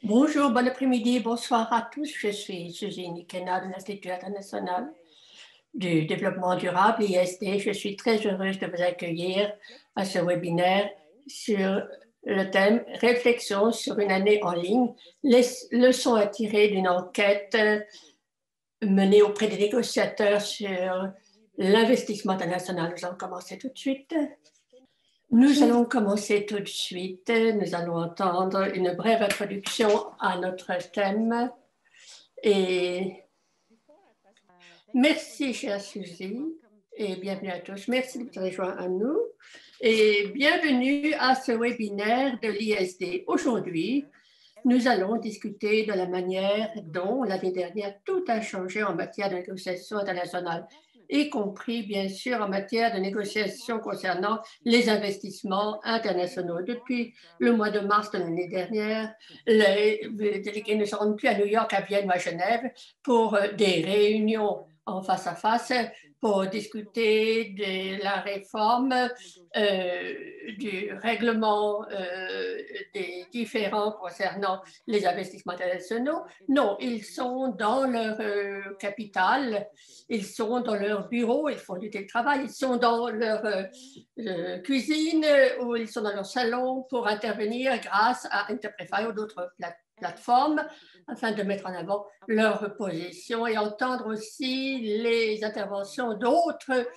Bonjour, bon après-midi, bonsoir à tous. Je suis Suzy Nikena de l'Institut international du développement durable, ISD. Je suis très heureuse de vous accueillir à ce webinaire sur le thème Réflexion sur une année en ligne, les leçons à tirer d'une enquête menée auprès des négociateurs sur l'investissement international. Nous allons commencer tout de suite. Nous allons commencer tout de suite. Nous allons entendre une brève introduction à notre thème. Et merci, chère Suzy, et bienvenue à tous. Merci de vous rejoindre à nous. Et bienvenue à ce webinaire de l'ISD. Aujourd'hui, nous allons discuter de la manière dont l'année dernière tout a changé en matière de négociation internationale, y compris bien sûr en matière de négociation concernant les investissements internationaux. Depuis le mois de mars de l'année dernière, les délégués ne se rendent plus à New York, à Vienne ou à Genève pour des réunions en face à face pour discuter de la réforme du règlement des différends concernant les investissements internationaux. Non, ils sont dans leur capitale, ils sont dans leur bureau, ils font du télétravail, ils sont dans leur cuisine ou ils sont dans leur salon pour intervenir grâce à Interprefy ou d'autres plateformes afin de mettre en avant leur position et entendre aussi les interventions d'autres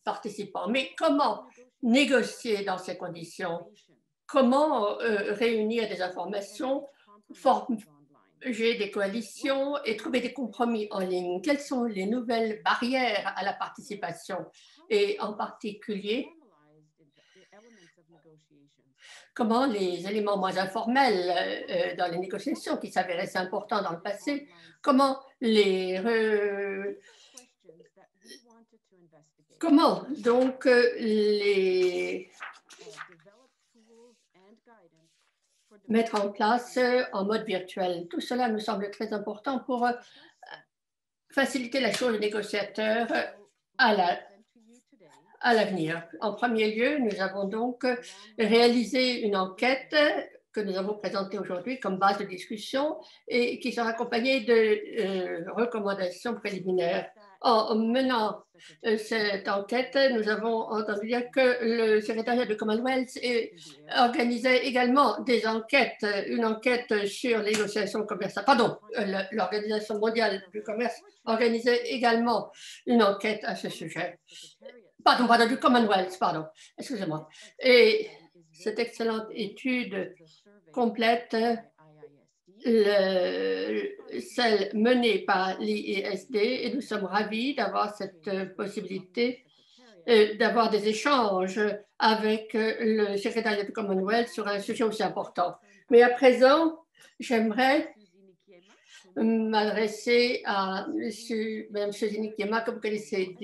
participants. Mais comment négocier dans ces conditions? Comment réunir des informations, forger des coalitions et trouver des compromis en ligne? Quelles sont les nouvelles barrières à la participation? Et en particulier, comment les éléments moins informels dans les négociations qui s'avéraient si importants dans le passé, comment comment donc les mettre en place en mode virtuel. Tout cela nous semble très important pour faciliter la chose aux négociateurs à l'avenir. En premier lieu, nous avons donc réalisé une enquête que nous avons présentée aujourd'hui comme base de discussion et qui sera accompagnée de recommandations préliminaires. En menant cette enquête, nous avons entendu dire que le secrétariat du Commonwealth organisait également des enquêtes, une enquête sur les négociations commerciales. Pardon, l'Organisation mondiale du commerce organisait également une enquête à ce sujet. Pardon, du Commonwealth, pardon, excusez-moi. Et cette excellente étude complète celle menée par l'ISD et nous sommes ravis d'avoir cette possibilité d'avoir des échanges avec le secrétariat du Commonwealth sur un sujet aussi important. Mais à présent, j'aimerais m'adresser à Mme Suzy Nikema, que vous connaissez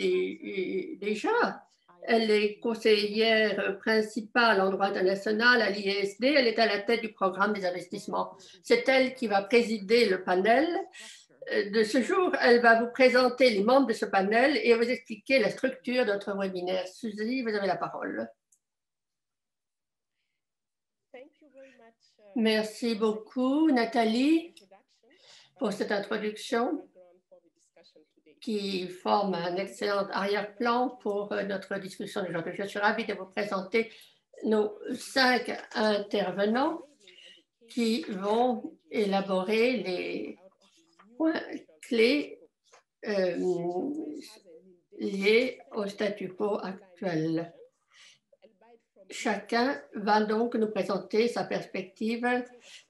déjà. Elle est conseillère principale en droit international à l'ISD. Elle est à la tête du programme des investissements. C'est elle qui va présider le panel de ce jour. Elle va vous présenter les membres de ce panel et vous expliquer la structure de notre webinaire. Suzy, vous avez la parole. Merci beaucoup, Nathalie, pour cette introduction qui forme un excellent arrière-plan pour notre discussion d'aujourd'hui. Je suis ravie de vous présenter nos 5 intervenants qui vont élaborer les points clés liés au statu quo actuel. Chacun va donc nous présenter sa perspective,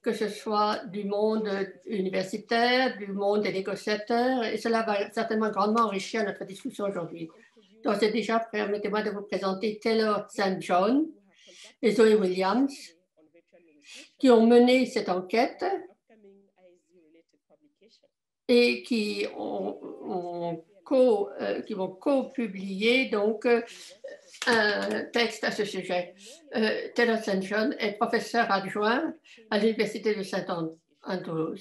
que ce soit du monde universitaire, du monde des négociateurs, et cela va certainement grandement enrichir notre discussion aujourd'hui. Donc, déjà, permettez-moi de vous présenter Taylor St. John et Zoe Williams, qui ont mené cette enquête et qui vont co-publier donc un texte à ce sujet. Taylor St. John est professeur adjoint à l'Université de St. Andrews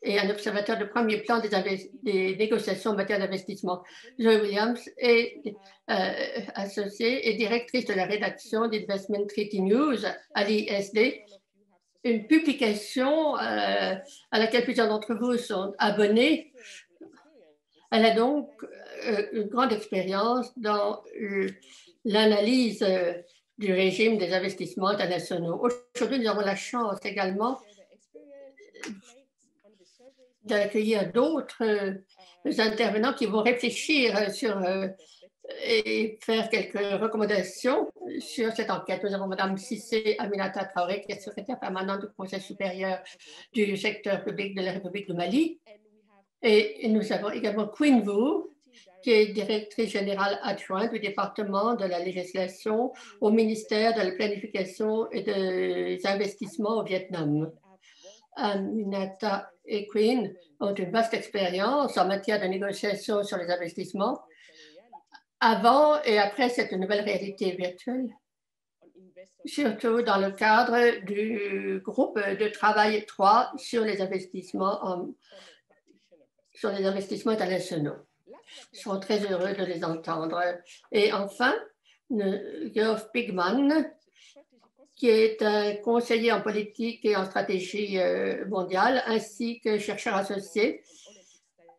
et un observateur de premier plan des négociations en matière d'investissement. Zoe Williams est associée et directrice de la rédaction d'Investment Treaty News à l'ISD. une publication à laquelle plusieurs d'entre vous sont abonnés. Elle a donc une grande expérience dans l'analyse du régime des investissements internationaux. Aujourd'hui, nous avons la chance également d'accueillir d'autres intervenants qui vont réfléchir sur et faire quelques recommandations sur cette enquête. Nous avons Mme Cissé Aminata Traoré, qui est secrétaire permanente du Conseil supérieur du secteur public de la République du Mali. Et nous avons également Queen Vu, qui est directrice générale adjointe du département de la législation au ministère de la planification et des investissements au Vietnam. Aminata et Queen ont une vaste expérience en matière de négociation sur les investissements avant et après cette nouvelle réalité virtuelle, surtout dans le cadre du groupe de travail 3 sur les investissements internationaux. Ils sont très heureux de les entendre. Et enfin, Geoff Pigman, qui est un conseiller en politique et en stratégie mondiale, ainsi que chercheur associé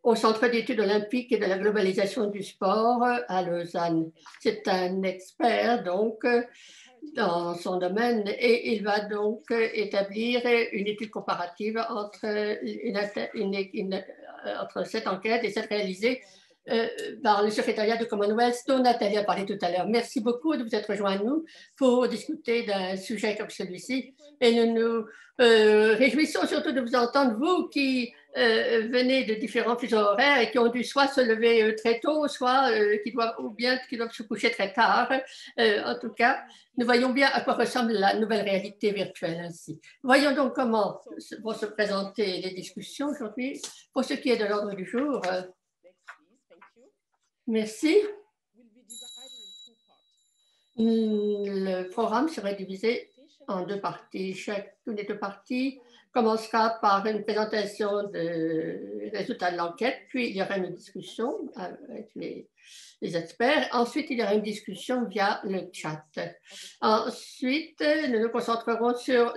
au Centre d'études olympiques et de la globalisation du sport à Lausanne. C'est un expert, donc, dans son domaine et il va donc établir une étude comparative entre cette enquête et celle réalisée par le secrétariat du Commonwealth dont Nathalie a parlé tout à l'heure. Merci beaucoup de vous être rejoints à nous pour discuter d'un sujet comme celui-ci et nous nous réjouissons surtout de vous entendre, vous qui venez de différents fuseaux horaires et qui ont dû soit se lever très tôt, soit qui doivent se coucher très tard. En tout cas, nous voyons bien à quoi ressemble la nouvelle réalité virtuelle ainsi. Voyons donc comment vont se présenter les discussions aujourd'hui. Pour ce qui est de l'ordre du jour, merci. Le programme serait divisé en deux parties. Chacune des deux parties commencera par une présentation des résultats de l'enquête, puis il y aura une discussion avec les experts. Ensuite, il y aura une discussion via le chat. Ensuite, nous nous concentrerons sur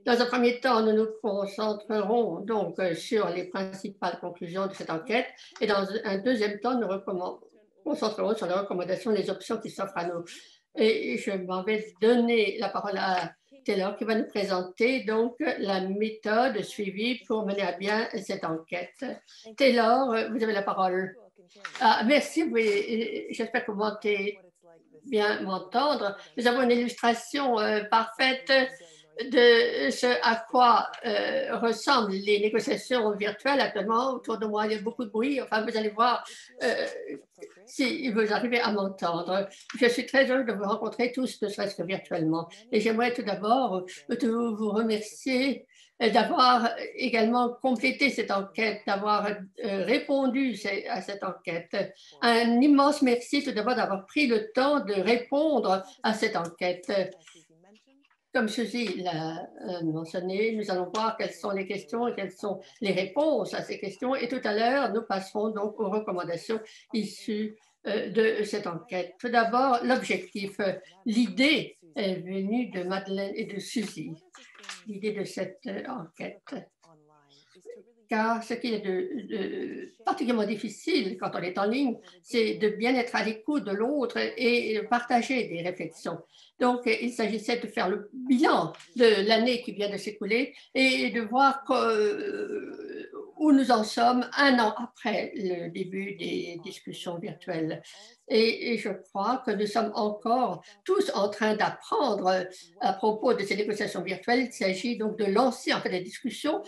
Dans un premier temps, nous nous concentrerons donc sur les principales conclusions de cette enquête et dans un deuxième temps, nous nous concentrerons sur les recommandations, les options qui s'offrent à nous. Et je m'en vais donner la parole à Taylor qui va nous présenter donc la méthode suivie pour mener à bien cette enquête. Taylor, vous avez la parole. Merci, oui, j'espère que vous m'entendez bien m'entendre. Nous avons une illustration parfaite de ce à quoi ressemblent les négociations virtuelles actuellement. Autour de moi, il y a beaucoup de bruit. Enfin, vous allez voir si vous arrivez à m'entendre. Je suis très heureux de vous rencontrer tous, ne serait-ce que virtuellement. Et j'aimerais tout d'abord vous remercier d'avoir également complété cette enquête, d'avoir répondu à cette enquête. Un immense merci tout d'abord d'avoir pris le temps de répondre à cette enquête. Comme Suzy l'a mentionné, nous allons voir quelles sont les questions et quelles sont les réponses à ces questions. Et tout à l'heure, nous passerons donc aux recommandations issues de cette enquête. Tout d'abord, l'objectif. L'idée est venue de Madeleine et de Suzy, l'idée de cette enquête. Car ce qui est de particulièrement difficile quand on est en ligne, c'est de bien être à l'écoute de l'autre et partager des réflexions. Donc, il s'agissait de faire le bilan de l'année qui vient de s'écouler et de voir où nous en sommes un an après le début des discussions virtuelles. Et je crois que nous sommes encore tous en train d'apprendre à propos de ces négociations virtuelles. Il s'agit donc de lancer en fait des discussions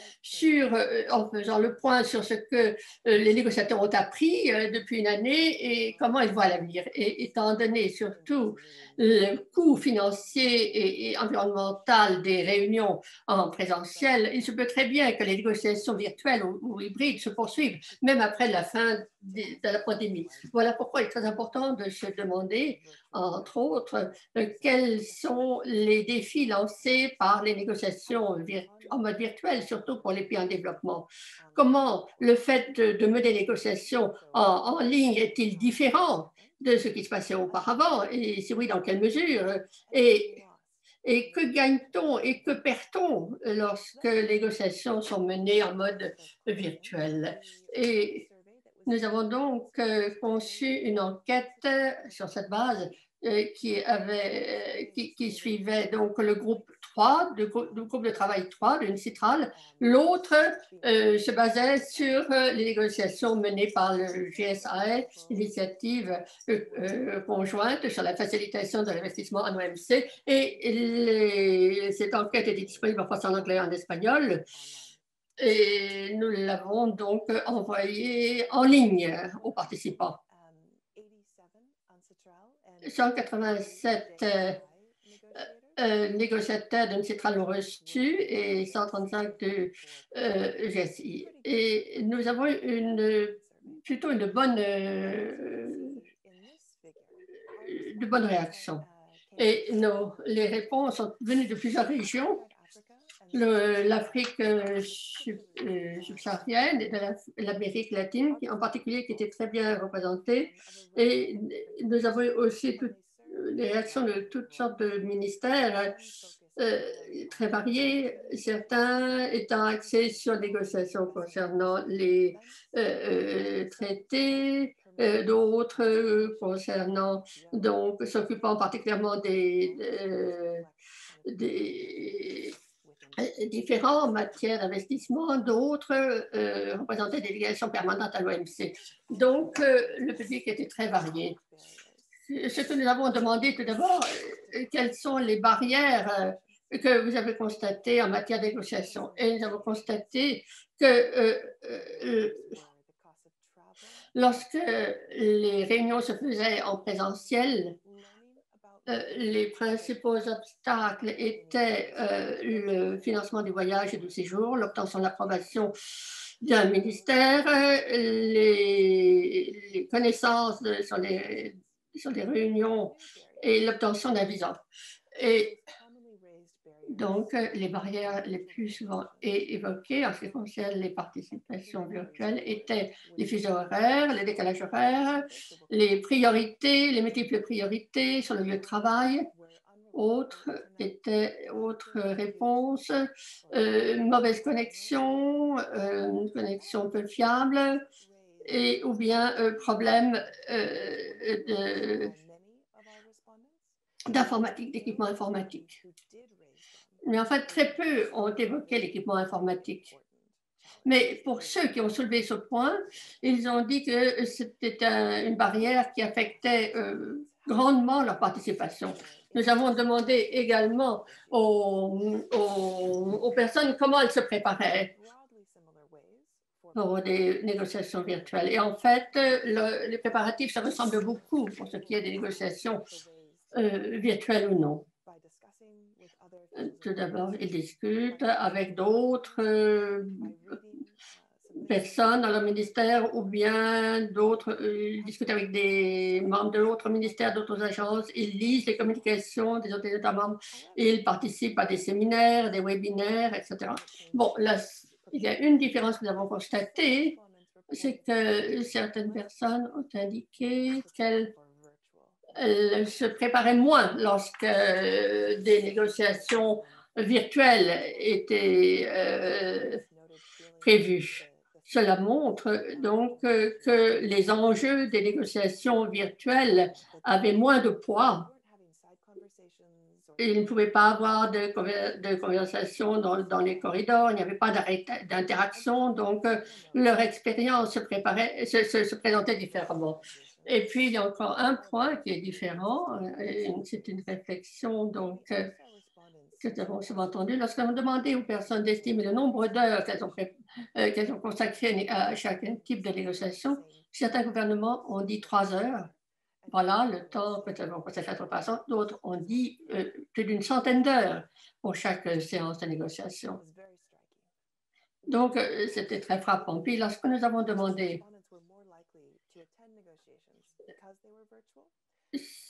en faisant le point sur ce que les négociateurs ont appris depuis une année et comment ils voient l'avenir. Et étant donné surtout le coût financier et environnemental des réunions en présentiel, il se peut très bien que les négociations virtuelles ou hybrides se poursuivent, même après la fin de la pandémie. Voilà pourquoi il est très important de se demander, entre autres, quels sont les défis lancés par les négociations en mode virtuel, surtout pour les pays en développement. Comment le fait de mener des négociations en ligne est-il différent de ce qui se passait auparavant? Et si oui, dans quelle mesure? Et Et que gagne-t-on et que perd-on lorsque les négociations sont menées en mode virtuel? Et nous avons donc conçu une enquête sur cette base qui suivait donc le groupe 3, du groupe de travail 3 d'une Citral. L'autre se basait sur les négociations menées par le GSAE, l'initiative conjointe sur la facilitation de l'investissement en OMC. Et cette enquête était disponible en français, en anglais et en espagnol. Et nous l'avons donc envoyé en ligne aux participants. 187 négociateurs d'une Citral l'ont reçu et 135 de GSI. Et nous avons plutôt de bonnes réactions. Et les réponses sont venues de plusieurs régions. L'Afrique subsaharienne et de l'Amérique latine, en particulier, qui étaient très bien représentées. Et nous avons aussi des réactions de toutes sortes de ministères très variés, certains étant axés sur les négociations concernant les traités, d'autres concernant, donc, s'occupant particulièrement des différents en matière d'investissement, d'autres représentaient des délégations permanentes à l'OMC. Donc, le public était très varié. Ce que nous avons demandé tout d'abord, quelles sont les barrières que vous avez constatées en matière de négociation. Et nous avons constaté que lorsque les réunions se faisaient en présentiel, les principaux obstacles étaient le financement du voyage et du séjour, l'obtention de l'approbation d'un ministère, les connaissances sur les réunions et l'obtention d'un visa. Et donc, les barrières les plus souvent évoquées en ce qui concerne les participations virtuelles étaient les fuseaux horaires, les décalages horaires, les priorités, les multiples priorités sur le lieu de travail. Autre réponse, mauvaise connexion, une connexion peu fiable, ou bien problème d'informatique, d'équipement informatique. Mais en fait, très peu ont évoqué l'équipement informatique. Mais pour ceux qui ont soulevé ce point, ils ont dit que c'était une barrière qui affectait grandement leur participation. Nous avons demandé également aux personnes comment elles se préparaient pour des négociations virtuelles. Et en fait, les préparatifs, ça ressemble beaucoup pour ce qui est des négociations virtuelles ou non. Tout d'abord, ils discutent avec d'autres personnes dans le ministère ou bien d'autres, ils discutent avec des membres de d'autres ministères, d'autres agences, ils lisent les communications des autres États membres, ils participent à des séminaires, des webinaires, etc. Bon, là, il y a une différence que nous avons constatée, c'est que certaines personnes ont indiqué qu'elles se préparaient moins lorsque des négociations virtuelles étaient prévues. Cela montre donc que les enjeux des négociations virtuelles avaient moins de poids. Ils ne pouvaient pas avoir de conversation dans les corridors, il n'y avait pas d'interaction, donc leur expérience se présentait différemment. Et puis, il y a encore un point qui est différent, c'est une réflexion donc, que nous avons souvent entendue. Lorsqu'on a demandé aux personnes d'estimer le nombre d'heures qu'elles ont consacrées à chaque type de négociation, certains gouvernements ont dit 3 heures. Voilà le temps que nous avons consacré à 3 d'autres ont dit plus d'une centaine d'heures pour chaque séance de négociation. Donc, c'était très frappant. Puis, lorsque nous avons demandé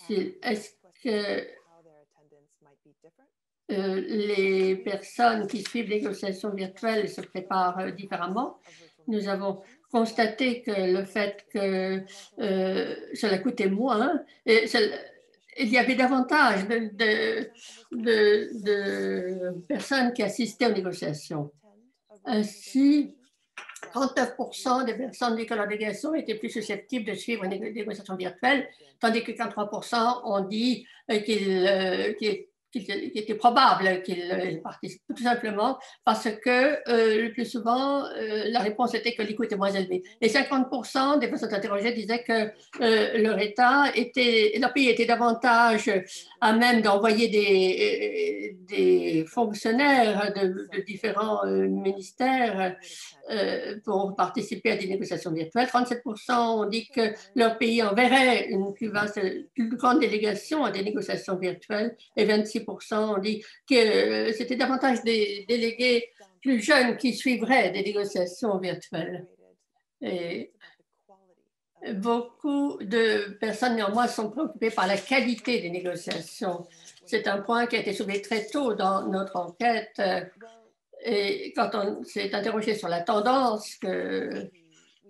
est-ce que les personnes qui suivent les négociations virtuelles se préparent différemment, nous avons constaté que le fait que cela coûtait moins, il y avait davantage de personnes qui assistaient aux négociations. Ainsi, 39% des personnes disaient que leur délégation était plus susceptible de suivre une négociation virtuelle, tandis que 43% ont dit qu'il était probable qu'ils participent, tout simplement parce que le plus souvent, la réponse était que les coûts étaient moins élevés. Et 50% des personnes interrogées disaient que leur pays était davantage à même d'envoyer des fonctionnaires de différents ministères pour participer à des négociations virtuelles. 37% ont dit que leur pays enverrait une plus grande délégation à des négociations virtuelles et 26% ont dit que c'était davantage des délégués plus jeunes qui suivraient des négociations virtuelles. Et beaucoup de personnes, néanmoins, sont préoccupées par la qualité des négociations. C'est un point qui a été soulevé très tôt dans notre enquête. Et quand on s'est interrogé sur la tendance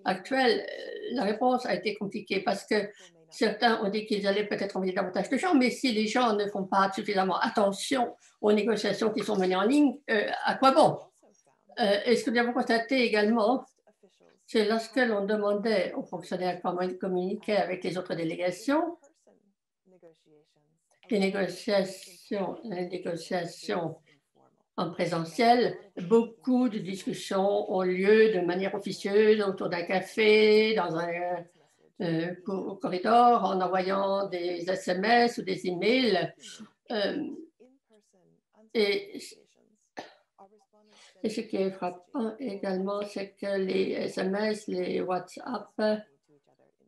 actuelle, la réponse a été compliquée parce que certains ont dit qu'ils allaient peut-être envoyer davantage de gens, mais si les gens ne font pas suffisamment attention aux négociations qui sont menées en ligne, à quoi bon? Et ce que nous avons constaté également, c'est lorsque l'on demandait aux fonctionnaires comment ils communiquaient avec les autres délégations, les négociations en présentiel, beaucoup de discussions ont lieu de manière officieuse autour d'un café, dans un corridor, en envoyant des SMS ou des emails. Et ce qui est frappant également, c'est que les SMS, les WhatsApp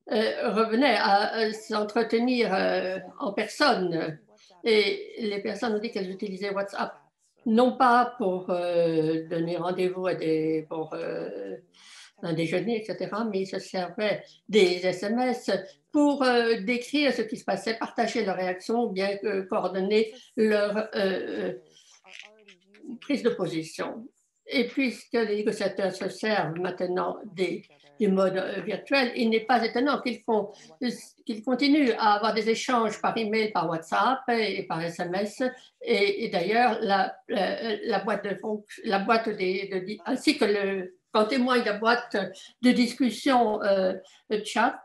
revenaient à s'entretenir en personne. Et les personnes ont dit qu'elles utilisaient WhatsApp non pas pour donner rendez-vous pour un déjeuner, etc., mais ils se servaient des SMS pour décrire ce qui se passait, partager leurs réactions ou bien coordonner leur prise de position. Et puisque les négociateurs se servent maintenant des modes virtuels, il n'est pas étonnant qu'ils continuent à avoir des échanges par email, par WhatsApp et par SMS. Et d'ailleurs, la boîte ainsi que qu'en témoigne la boîte de discussion chat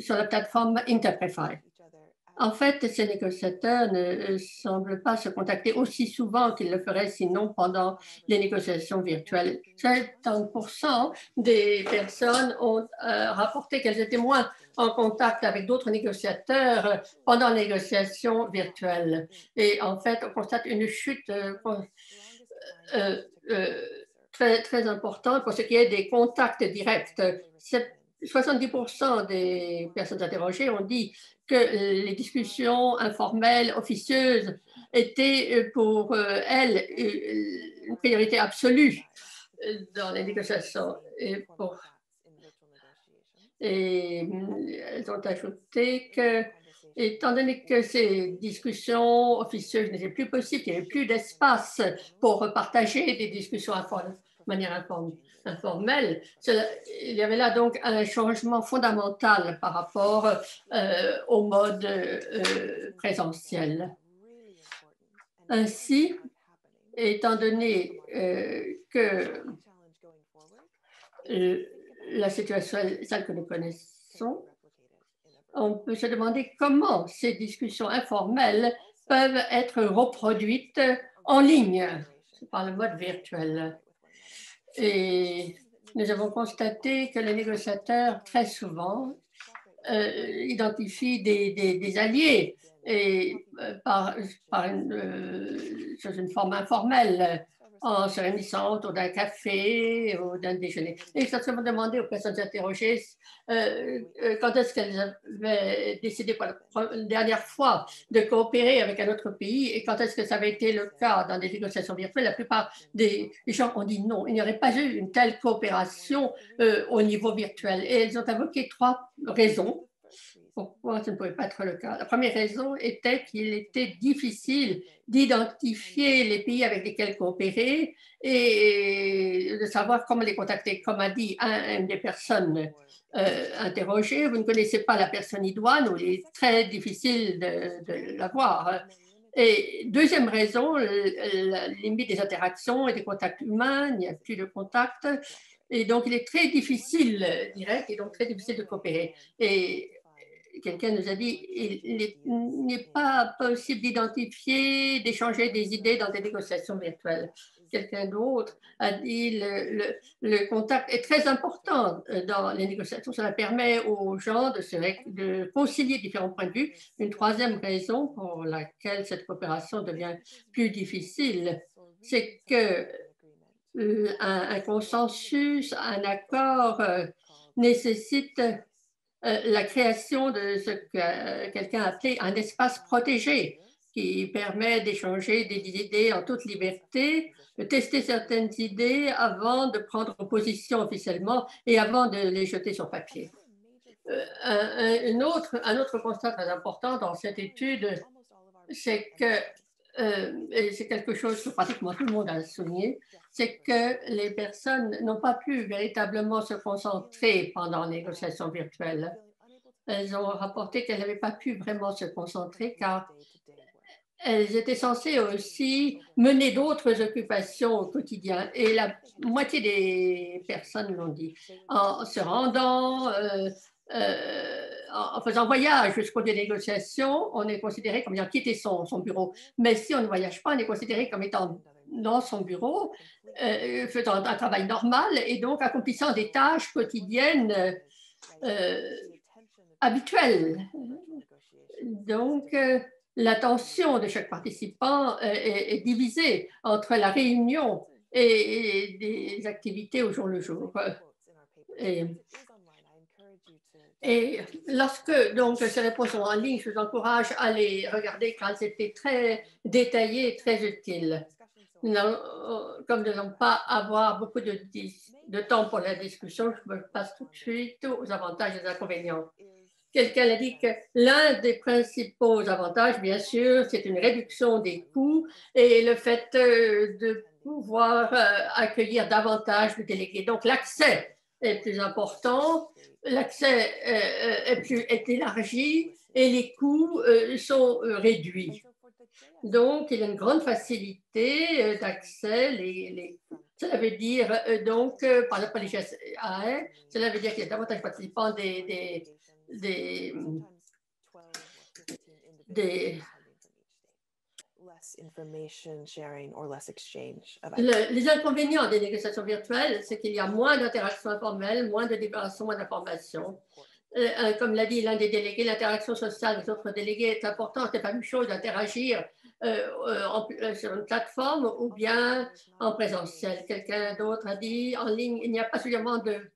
sur la plateforme Interprefy. En fait, ces négociateurs ne semblent pas se contacter aussi souvent qu'ils le feraient sinon pendant les négociations virtuelles. 70% des personnes ont rapporté qu'elles étaient moins en contact avec d'autres négociateurs pendant les négociations virtuelles. Et en fait, on constate une chute très, très importante pour ce qui est des contacts directs. 70% des personnes interrogées ont dit que les discussions informelles, officieuses, étaient pour elles une priorité absolue dans les négociations. Et elles ont ajouté que, étant donné que ces discussions officieuses n'étaient plus possibles, qu'il n'y avait plus d'espace pour partager des discussions de manière informelle, il y avait là donc un changement fondamental par rapport au mode présentiel. Ainsi, étant donné que la situation est celle que nous connaissons, on peut se demander comment ces discussions informelles peuvent être reproduites en ligne par le mode virtuel. Et nous avons constaté que les négociateurs, très souvent, identifient des alliés et sous une forme informelle, en se réunissant autour d'un café ou d'un déjeuner. Et ils se sont demandé aux personnes interrogées quand est-ce qu'elles avaient décidé pour la dernière fois de coopérer avec un autre pays et quand est-ce que ça avait été le cas dans des négociations virtuelles. La plupart des gens ont dit non, il n'y aurait pas eu une telle coopération au niveau virtuel. Et elles ont invoqué trois raisons. Pourquoi ça ne pouvait pas être le cas? La première raison était qu'il était difficile d'identifier les pays avec lesquels coopérer et de savoir comment les contacter. Comme a dit une des personnes interrogées, vous ne connaissez pas la personne idoine ou il est très difficile de la voir. Et deuxième raison, la limite des interactions et des contacts humains, il n'y a plus de contact. Et donc, il est très difficile, direct, et donc très difficile de coopérer. Et quelqu'un nous a dit il n'est pas possible d'identifier, d'échanger des idées dans des négociations virtuelles. Quelqu'un d'autre a dit le contact est très important dans les négociations. Cela permet aux gens de concilier différents points de vue. Une troisième raison pour laquelle cette coopération devient plus difficile, c'est que un consensus, un accord nécessite la création de ce que quelqu'un a appelé un espace protégé qui permet d'échanger des idées en toute liberté, de tester certaines idées avant de prendre position officiellement et avant de les jeter sur papier. Un autre constat très important dans cette étude, c'est que, et c'est quelque chose que pratiquement tout le monde a souligné, c'est que les personnes n'ont pas pu véritablement se concentrer pendant les négociations virtuelles. Elles ont rapporté qu'elles n'avaient pas pu vraiment se concentrer car elles étaient censées aussi mener d'autres occupations au quotidien. Et la moitié des personnes l'ont dit. En se rendant, en faisant voyage jusqu'au lieu des négociations, on est considéré comme ayant quitté son bureau. Mais si on ne voyage pas, on est considéré comme étant dans son bureau, faisant un travail normal et donc accomplissant des tâches quotidiennes habituelles. Donc, l'attention de chaque participant est divisée entre la réunion et des activités au jour le jour. Et lorsque donc, ces réponses sont en ligne, je vous encourage à les regarder car elles étaient très détaillées et très utiles. Comme nous n'allons pas avoir beaucoup de temps pour la discussion, je me passe tout de suite aux avantages et aux inconvénients. Quelqu'un a dit que l'un des principaux avantages, bien sûr, c'est une réduction des coûts et le fait de pouvoir accueillir davantage de délégués. Donc, l'accès est plus important, l'accès est élargi et les coûts sont réduits. Donc, il y a une grande facilité d'accès. Cela veut dire, donc, par exemple, les GSAE, cela veut dire qu'il y a davantage de participants les inconvénients des négociations virtuelles, c'est qu'il y a moins d'interactions informelles, moins de libération, moins d'informations. Comme l'a dit l'un des délégués, l'interaction sociale des autres délégués est importante. Ce n'est pas une chose d'interagir sur une plateforme ou bien en présentiel. Quelqu'un d'autre a dit en ligne, il n'y a pas suffisamment de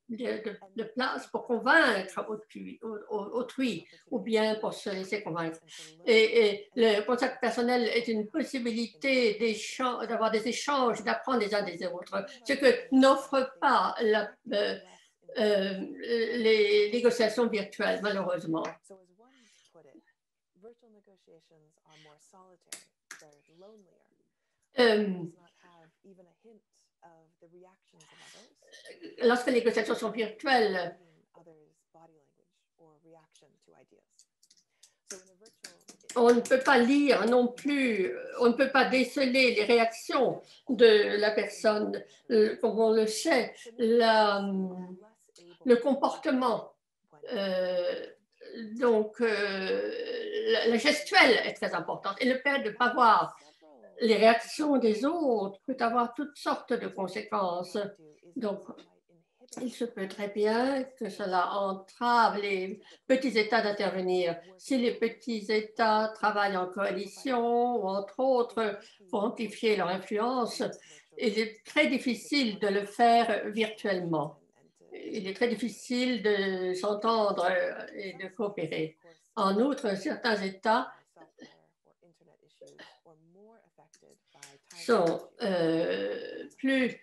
place pour convaincre autrui ou bien pour se laisser convaincre. Et le contact personnel est une possibilité d'avoir des échanges, d'apprendre les uns des autres, ce que n'offre pas les négociations virtuelles, malheureusement. Lorsque les négociations sont virtuelles, on ne peut pas lire non plus, on ne peut pas déceler les réactions de la personne, comme on le sait, le comportement. Donc, la gestuelle est très importante et le fait de ne pas voir les réactions des autres peut avoir toutes sortes de conséquences. Donc, il se peut très bien que cela entrave les petits États d'intervenir. Si les petits États travaillent en coalition ou entre autres pour amplifier leur influence, il est très difficile de le faire virtuellement. Il est très difficile de s'entendre et de coopérer. En outre, certains États sont plus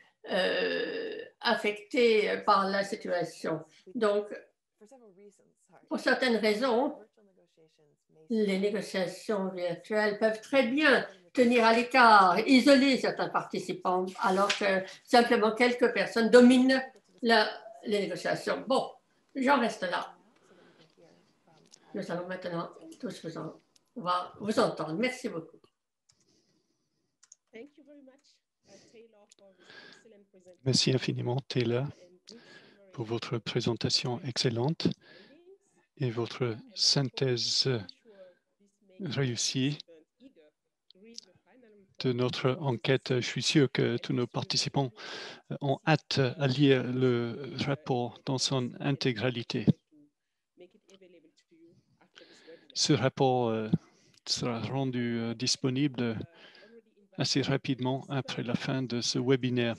affectés par la situation. Donc, Pour certaines raisons, les négociations virtuelles peuvent très bien tenir à l'écart, isoler certains participants, alors que simplement quelques personnes dominent les négociations. Bon, j'en reste là. Nous allons maintenant tous vous entendre. Merci beaucoup. Merci infiniment, Taylor, pour votre présentation excellente et votre synthèse réussie de notre enquête. Je suis sûr que tous nos participants ont hâte à lire le rapport dans son intégralité. Ce rapport sera rendu disponible assez rapidement après la fin de ce webinaire.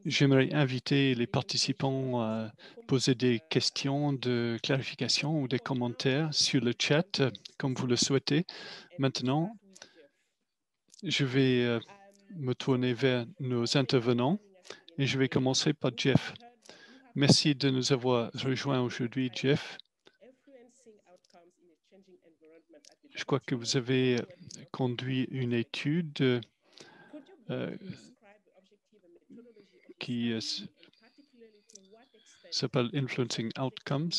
J'aimerais inviter les participants à poser des questions de clarification ou des commentaires sur le chat, comme vous le souhaitez. Maintenant, je vais me tourner vers nos intervenants et je vais commencer par Jeff. Merci de nous avoir rejoints aujourd'hui, Jeff. Je crois que vous avez conduit une étude qui s'appelle Influencing Outcomes.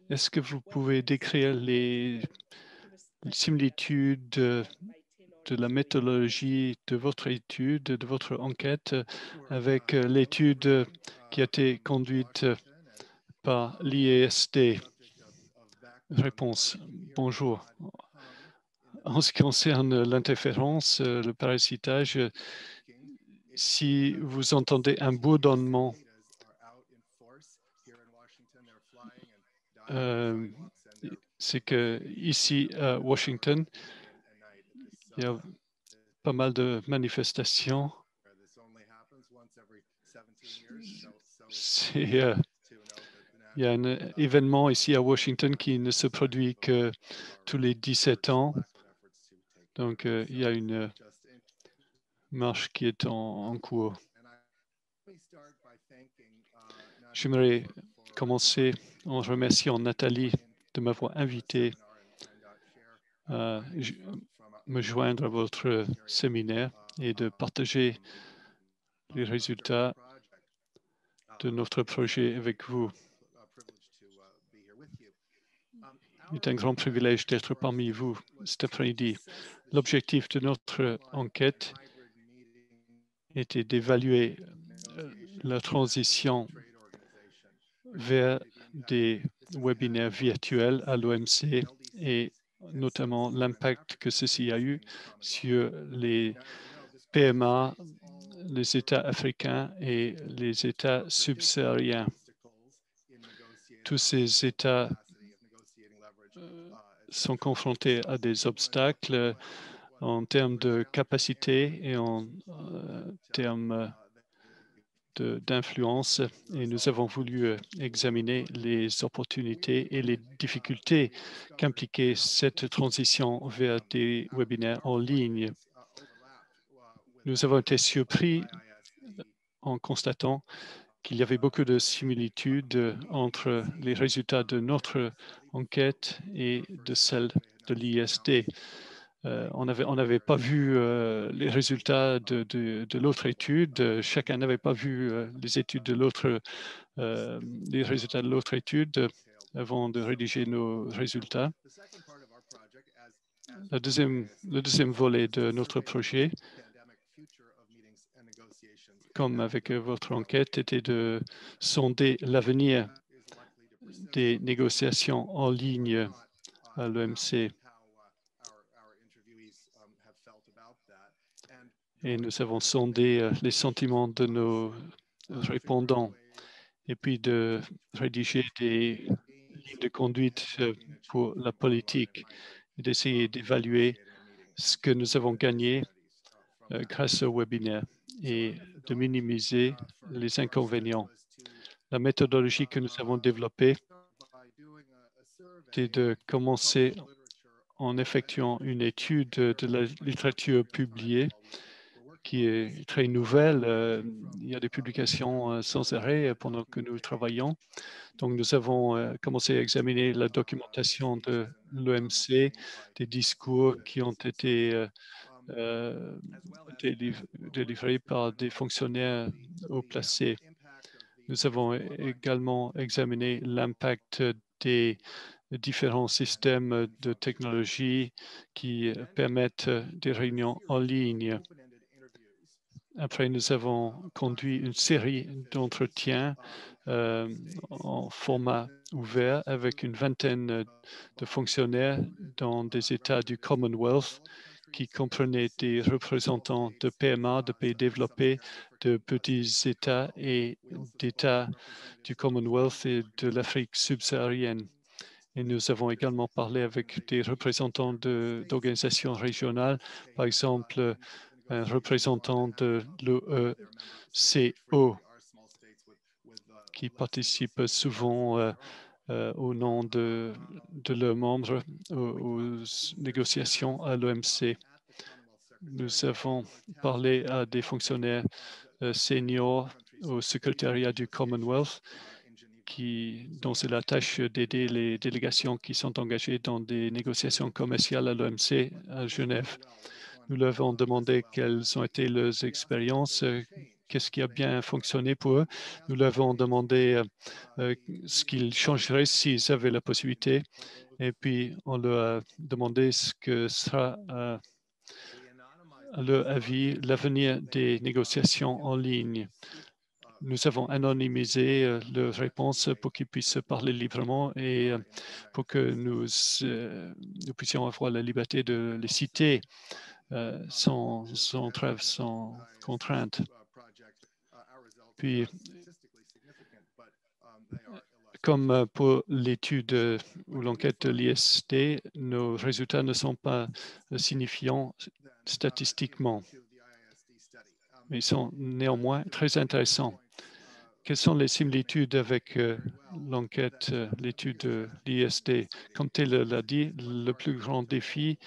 Est-ce que vous pouvez décrire les similitudes de la méthodologie de votre étude, de votre enquête, avec l'étude qui a été conduite par l'IESD? Réponse. Bonjour. En ce qui concerne l'interférence, le parasitage, si vous entendez un bourdonnement, c'est que ici à Washington, il y a pas mal de manifestations. Il y a un événement ici à Washington qui ne se produit que tous les 17 ans. Donc, il y a une marche qui est en cours. J'aimerais commencer en remerciant Nathalie de m'avoir invité à me joindre à votre séminaire et de partager les résultats de notre projet avec vous. C'est un grand privilège d'être parmi vous cet après-midi. L'objectif de notre enquête était d'évaluer la transition vers des webinaires virtuels à l'OMC et notamment l'impact que ceci a eu sur les PMA, les États africains et les États subsahariens. Tous ces États sont confrontés à des obstacles en termes de capacité et en termes d'influence, et nous avons voulu examiner les opportunités et les difficultés qu'impliquait cette transition vers des webinaires en ligne. Nous avons été surpris en constatant qu'il y avait beaucoup de similitudes entre les résultats de notre enquête et de celle de l'ISD. On n'avait pas vu les résultats de l'autre étude. Chacun n'avait pas vu les études de les résultats de l'autre étude avant de rédiger nos résultats. Le deuxième volet de notre projet, comme avec votre enquête, était de sonder l'avenir des négociations en ligne à l'OMC. Et nous avons sondé les sentiments de nos répondants et puis de rédiger des lignes de conduite pour la politique et d'essayer d'évaluer ce que nous avons gagné grâce au webinaire et de minimiser les inconvénients. La méthodologie que nous avons développée était de commencer en effectuant une étude de la littérature publiée qui est très nouvelle. Il y a des publications sans arrêt pendant que nous travaillons. Donc, nous avons commencé à examiner la documentation de l'OMC, des discours qui ont été délivrés par des fonctionnaires haut placés. Nous avons également examiné l'impact des différents systèmes de technologie qui permettent des réunions en ligne. Après, nous avons conduit une série d'entretiens en format ouvert avec une vingtaine de fonctionnaires dans des États du Commonwealth qui comprenaient des représentants de PMA, de pays développés, de petits États et d'États du Commonwealth et de l'Afrique subsaharienne. Et nous avons également parlé avec des représentants d'organisations régionales, par exemple, un représentant de l'OECO qui participe souvent au nom de leurs membres aux négociations à l'OMC. Nous avons parlé à des fonctionnaires seniors au secrétariat du Commonwealth dont c'est la tâche d'aider les délégations qui sont engagées dans des négociations commerciales à l'OMC à Genève. Nous leur avons demandé quelles ont été leurs expériences, qu'est-ce qui a bien fonctionné pour eux. Nous leur avons demandé ce qu'ils changeraient s'ils avaient la possibilité. Et puis, on leur a demandé ce que sera, à leur avis, l'avenir des négociations en ligne. Nous avons anonymisé leurs réponses pour qu'ils puissent parler librement et pour que nous puissions avoir la liberté de les citer sans trêve, sans contrainte. Puis, comme pour l'étude ou l'enquête de l'ISD, nos résultats ne sont pas signifiants statistiquement, mais ils sont néanmoins très intéressants. Quelles sont les similitudes avec l'enquête, l'étude de l'ISD? Comme Tel l'a dit, le plus grand défi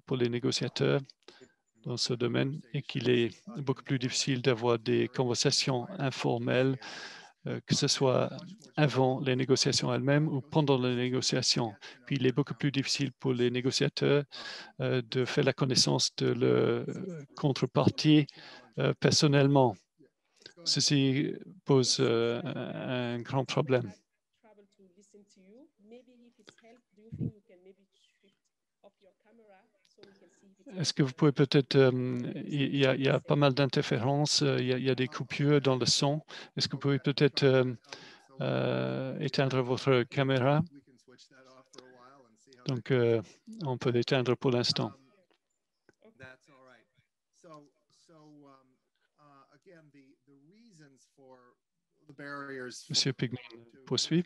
pour les négociateurs dans ce domaine est qu'il est beaucoup plus difficile d'avoir des conversations informelles, que ce soit avant les négociations elles-mêmes ou pendant les négociations. Puis il est beaucoup plus difficile pour les négociateurs de faire la connaissance de leur contrepartie personnellement. Ceci pose un grand problème. Est-ce que vous pouvez peut-être, il y a pas mal d'interférences, il y a des coupures dans le son. Est-ce que vous pouvez peut-être éteindre votre caméra? Donc, on peut l'éteindre pour l'instant. Monsieur Pignon poursuit.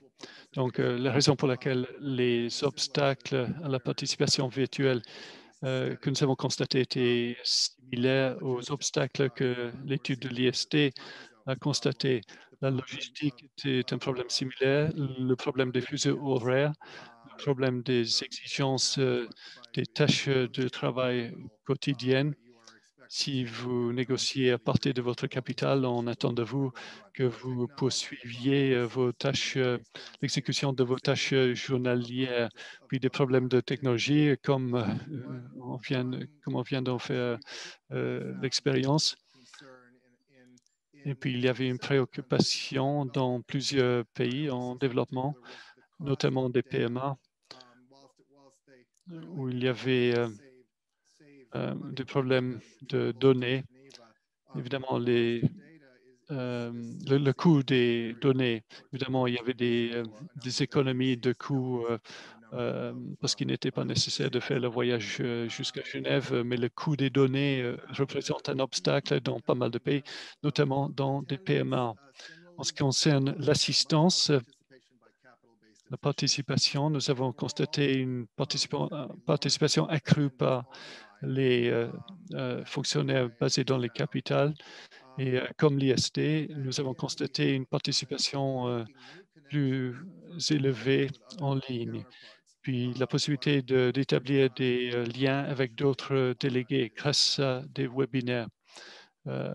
Donc, la raison pour laquelle les obstacles à la participation virtuelle que nous avons constatés étaient similaires aux obstacles que l'étude de l'ISD a constaté. La logistique était un problème similaire, le problème des fuseaux horaires, le problème des exigences des tâches de travail quotidiennes. Si vous négociez à partir de votre capital, on attend de vous que vous poursuiviez vos tâches, l'exécution de vos tâches journalières, puis des problèmes de technologie, comme on vient d'en faire l'expérience. Et puis, il y avait une préoccupation dans plusieurs pays en développement, notamment des PMA, où il y avait des problèmes de données. Évidemment, le coût des données, évidemment, il y avait des économies de coûts parce qu'il n'était pas nécessaire de faire le voyage jusqu'à Genève, mais le coût des données représente un obstacle dans pas mal de pays, notamment dans des PMA. En ce qui concerne l'assistance, la participation, nous avons constaté une participation accrue par les fonctionnaires basés dans les capitales. Et comme l'ISD, nous avons constaté une participation plus élevée en ligne. Puis la possibilité d'établir des liens avec d'autres délégués grâce à des webinaires.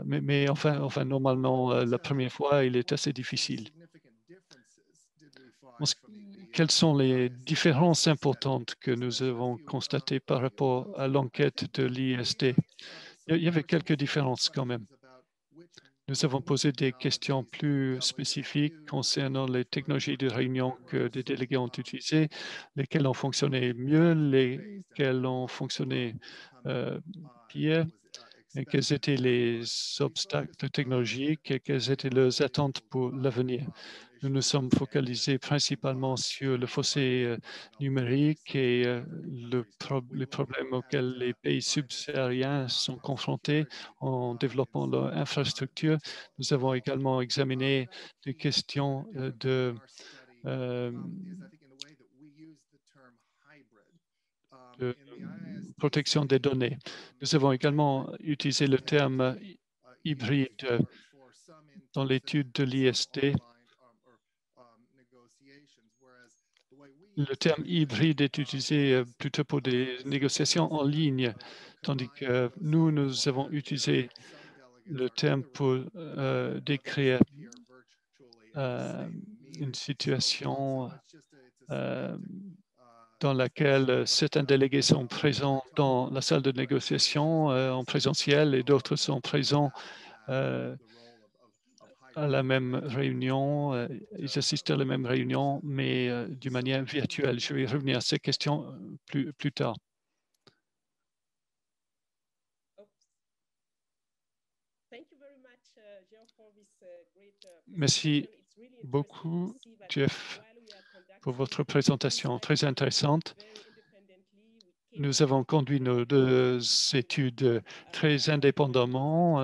Mais enfin, normalement, la première fois, il est assez difficile. Quelles sont les différences importantes que nous avons constatées par rapport à l'enquête de l'ISD? Il y avait quelques différences quand même. Nous avons posé des questions plus spécifiques concernant les technologies de réunion que des délégués ont utilisées, lesquelles ont fonctionné mieux, lesquelles ont fonctionné pire, et quels étaient les obstacles technologiques et quelles étaient leurs attentes pour l'avenir. Nous nous sommes focalisés principalement sur le fossé numérique et les problèmes auxquels les pays subsahariens sont confrontés en développant leur infrastructure. Nous avons également examiné des questions de protection des données. Nous avons également utilisé le terme hybride dans l'étude de l'ISD. Le terme hybride est utilisé plutôt pour des négociations en ligne, tandis que nous avons utilisé le terme pour décrire une situation dans laquelle certains délégués sont présents dans la salle de négociation en présentiel et d'autres sont présents à la même réunion, ils assistent à la même réunion, mais d'une manière virtuelle. Je vais revenir à ces questions plus tard. Merci beaucoup, Jeff, pour votre présentation très intéressante. Nous avons conduit nos deux études très indépendamment,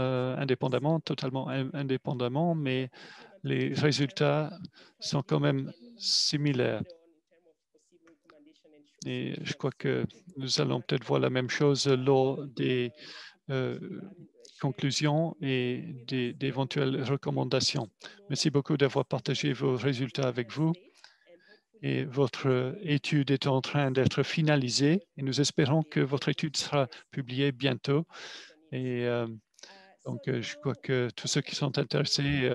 totalement indépendamment, mais les résultats sont quand même similaires. Et je crois que nous allons peut-être voir la même chose lors des conclusions et d'éventuelles recommandations. Merci beaucoup d'avoir partagé vos résultats avec vous. Et votre étude est en train d'être finalisée et nous espérons que votre étude sera publiée bientôt. Et donc, je crois que tous ceux qui sont intéressés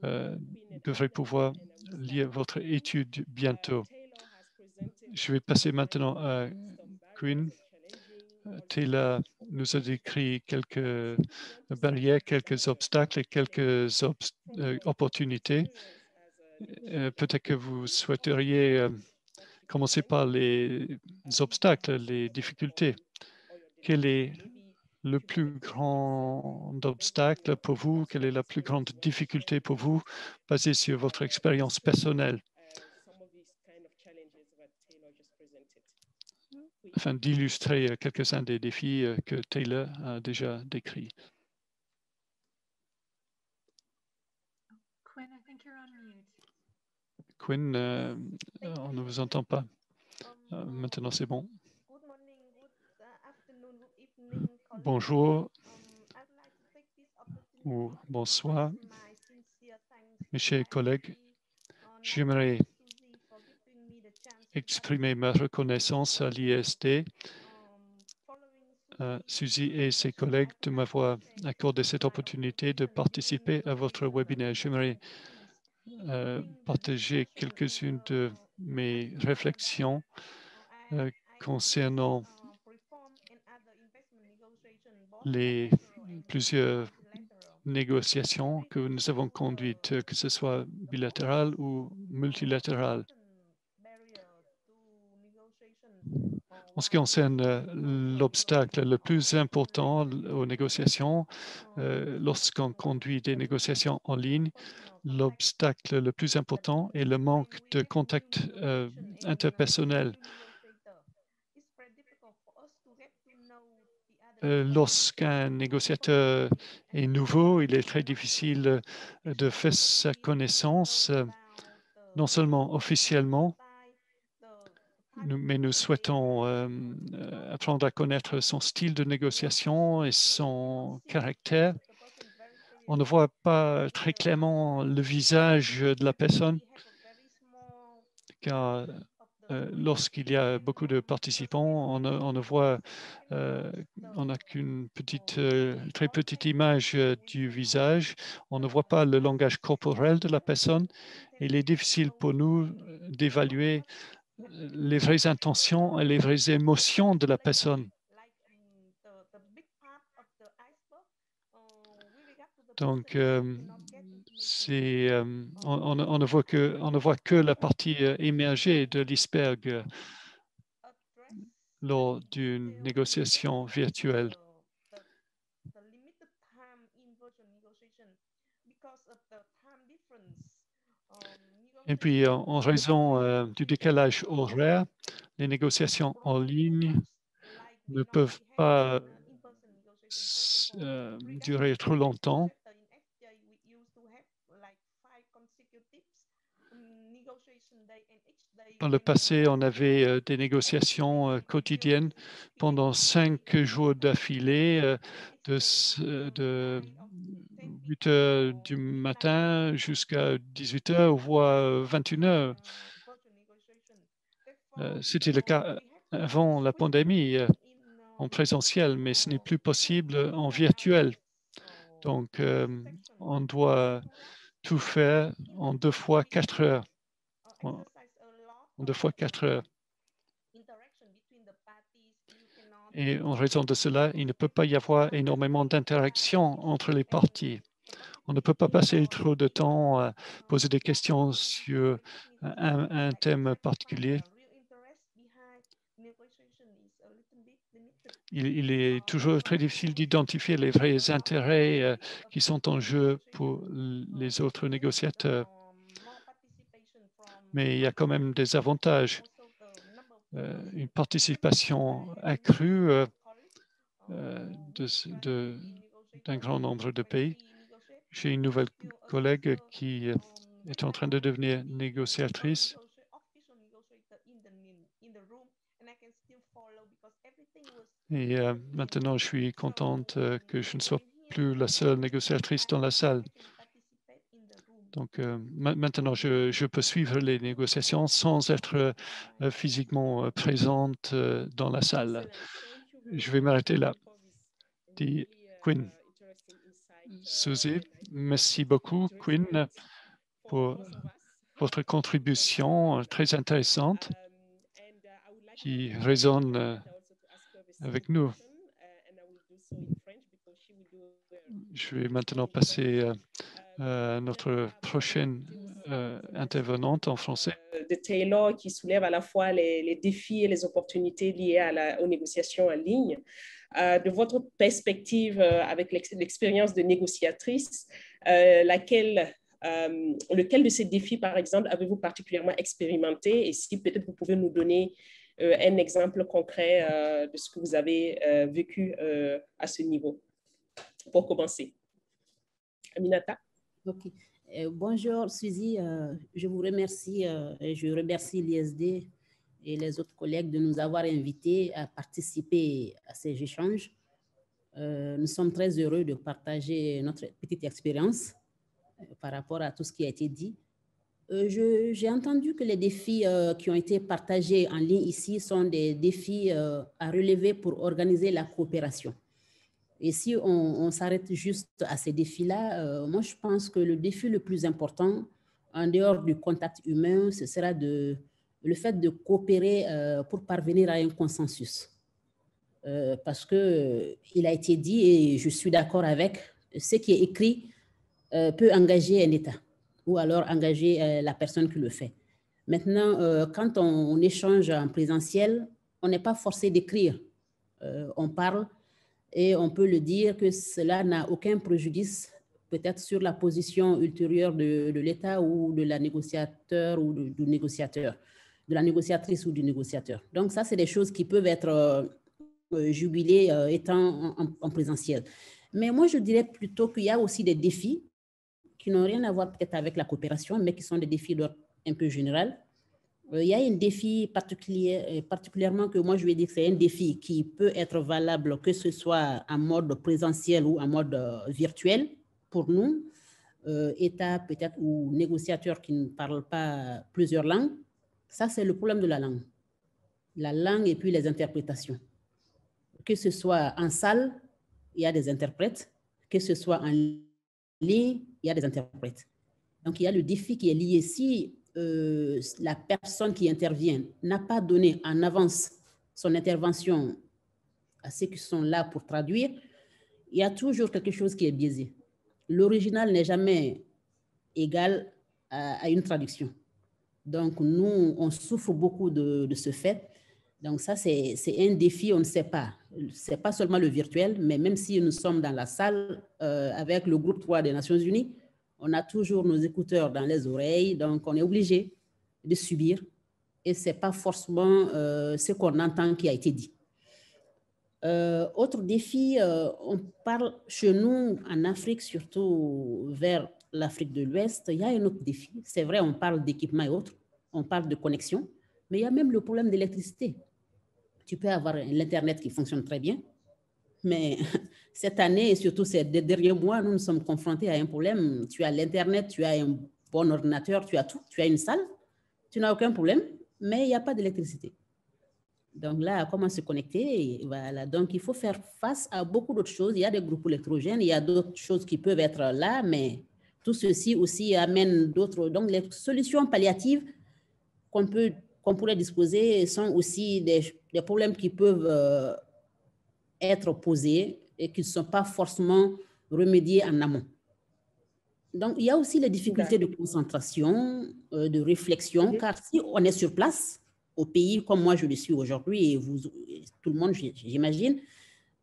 devraient pouvoir lire votre étude bientôt. Je vais passer maintenant à Quinn. Taylor nous a décrit quelques barrières, quelques obstacles et quelques opportunités. Peut-être que vous souhaiteriez commencer par les obstacles, les difficultés. Quel est le plus grand obstacle pour vous? Quelle est la plus grande difficulté pour vous, basée sur votre expérience personnelle, afin d'illustrer quelques-uns des défis que Taylor a déjà décrits? Quinn, on ne vous entend pas. Maintenant, c'est bon. Bonjour ou bonsoir, mes chers collègues. J'aimerais exprimer ma reconnaissance à l'ISD, à Suzy et ses collègues de m'avoir accordé cette opportunité de participer à votre webinaire. J'aimerais partager quelques-unes de mes réflexions concernant les plusieurs négociations que nous avons conduites, que ce soit bilatérales ou multilatérales. En ce qui concerne l'obstacle le plus important aux négociations, lorsqu'on conduit des négociations en ligne, l'obstacle le plus important est le manque de contact interpersonnel. Lorsqu'un négociateur est nouveau, il est très difficile de faire sa connaissance, non seulement officiellement, mais nous souhaitons apprendre à connaître son style de négociation et son caractère. On ne voit pas très clairement le visage de la personne, car lorsqu'il y a beaucoup de participants, on ne voit, on n'a qu'une petite, très petite image du visage. On ne voit pas le langage corporel de la personne. Il est difficile pour nous d'évaluer les vraies intentions et les vraies émotions de la personne. Donc, on ne voit que la partie émergée de l'iceberg lors d'une négociation virtuelle. Et puis, en raison du décalage horaire, les négociations en ligne ne peuvent pas durer trop longtemps. Par le passé, on avait des négociations quotidiennes pendant 5 jours d'affilée, de 8 heures du matin jusqu'à 18 heures, voire 21 heures. C'était le cas avant la pandémie en présentiel, mais ce n'est plus possible en virtuel. Donc, on doit tout faire en 2 fois 4 heures. En 2 fois 4 heures. Et en raison de cela, il ne peut pas y avoir énormément d'interaction entre les parties. On ne peut pas passer trop de temps à poser des questions sur un thème particulier. Il est toujours très difficile d'identifier les vrais intérêts qui sont en jeu pour les autres négociateurs. Mais il y a quand même des avantages. Une participation accrue d'un grand nombre de pays. J'ai une nouvelle collègue qui est en train de devenir négociatrice. Et maintenant, je suis contente que je ne sois plus la seule négociatrice dans la salle. Donc, maintenant, je peux suivre les négociations sans être physiquement présente dans la salle. Je vais m'arrêter là. Dit Quinn. Suzy, merci beaucoup, Quinn, pour votre contribution très intéressante qui résonne avec nous. Je vais maintenant passer à notre prochaine intervenante en français. De Taylor, qui soulève à la fois les défis et les opportunités liées aux négociations en ligne. De votre perspective avec l'expérience de négociatrice, lequel de ces défis, par exemple, avez-vous particulièrement expérimenté? Et si peut-être vous pouvez nous donner un exemple concret de ce que vous avez vécu à ce niveau, pour commencer. Aminata? OK. Bonjour, Suzy. Je vous remercie et je remercie l'ISD et les autres collègues de nous avoir invités à participer à ces échanges. Nous sommes très heureux de partager notre petite expérience par rapport à tout ce qui a été dit. J'ai entendu que les défis qui ont été partagés en ligne ici sont des défis à relever pour organiser la coopération. Et si on s'arrête juste à ces défis-là, moi, je pense que le défi le plus important, en dehors du contact humain, ce sera le fait de coopérer pour parvenir à un consensus. Parce qu'il a été dit, et je suis d'accord avec, ce qui est écrit peut engager un État ou alors engager la personne qui le fait. Maintenant, quand on échange en présentiel, on n'est pas forcé d'écrire. On parle. Et on peut le dire que cela n'a aucun préjudice peut-être sur la position ultérieure de l'État ou de la négociateur ou du négociateur, de la négociatrice ou du négociateur. Donc ça, c'est des choses qui peuvent être jubilées étant en présentiel. Mais moi, je dirais plutôt qu'il y a aussi des défis qui n'ont rien à voir peut-être avec la coopération, mais qui sont des défis d'ordre un peu général. Il y a un défi particulièrement que moi je vais dire que c'est un défi qui peut être valable que ce soit en mode présentiel ou en mode virtuel pour nous, État peut-être ou négociateurs qui ne parlent pas plusieurs langues. Ça, c'est le problème de la langue. La langue et puis les interprétations. Que ce soit en salle, il y a des interprètes. Que ce soit en ligne, il y a des interprètes. Donc, il y a le défi qui est lié. Si la personne qui intervient n'a pas donné en avance son intervention à ceux qui sont là pour traduire, il y a toujours quelque chose qui est biaisé. L'original n'est jamais égal à une traduction. Donc, nous, on souffre beaucoup de ce fait. Donc, ça, c'est un défi, on ne sait pas. Ce n'est pas seulement le virtuel, mais même si nous sommes dans la salle avec le groupe 3 des Nations Unies, on a toujours nos écouteurs dans les oreilles, donc on est obligé de subir. Et ce n'est pas forcément ce qu'on entend qui a été dit. Autre défi, on parle chez nous, en Afrique, surtout vers l'Afrique de l'Ouest, il y a un autre défi. C'est vrai, on parle d'équipement et autres, on parle de connexion, mais il y a même le problème d'électricité. Tu peux avoir l'Internet qui fonctionne très bien, mais cette année, et surtout ces derniers mois, nous nous sommes confrontés à un problème. Tu as l'Internet, tu as un bon ordinateur, tu as tout, tu as une salle, tu n'as aucun problème, mais il n'y a pas d'électricité. Donc là, comment se connecter? Voilà. Donc, il faut faire face à beaucoup d'autres choses. Il y a des groupes électrogènes, il y a d'autres choses qui peuvent être là, mais tout ceci aussi amène d'autres. Donc, les solutions palliatives qu'on pourrait disposer sont aussi des problèmes qui peuvent être posés et qui ne sont pas forcément remédiés en amont. Donc, il y a aussi les difficultés de concentration, de réflexion, car si on est sur place, au pays comme moi je le suis aujourd'hui, et vous, tout le monde, j'imagine,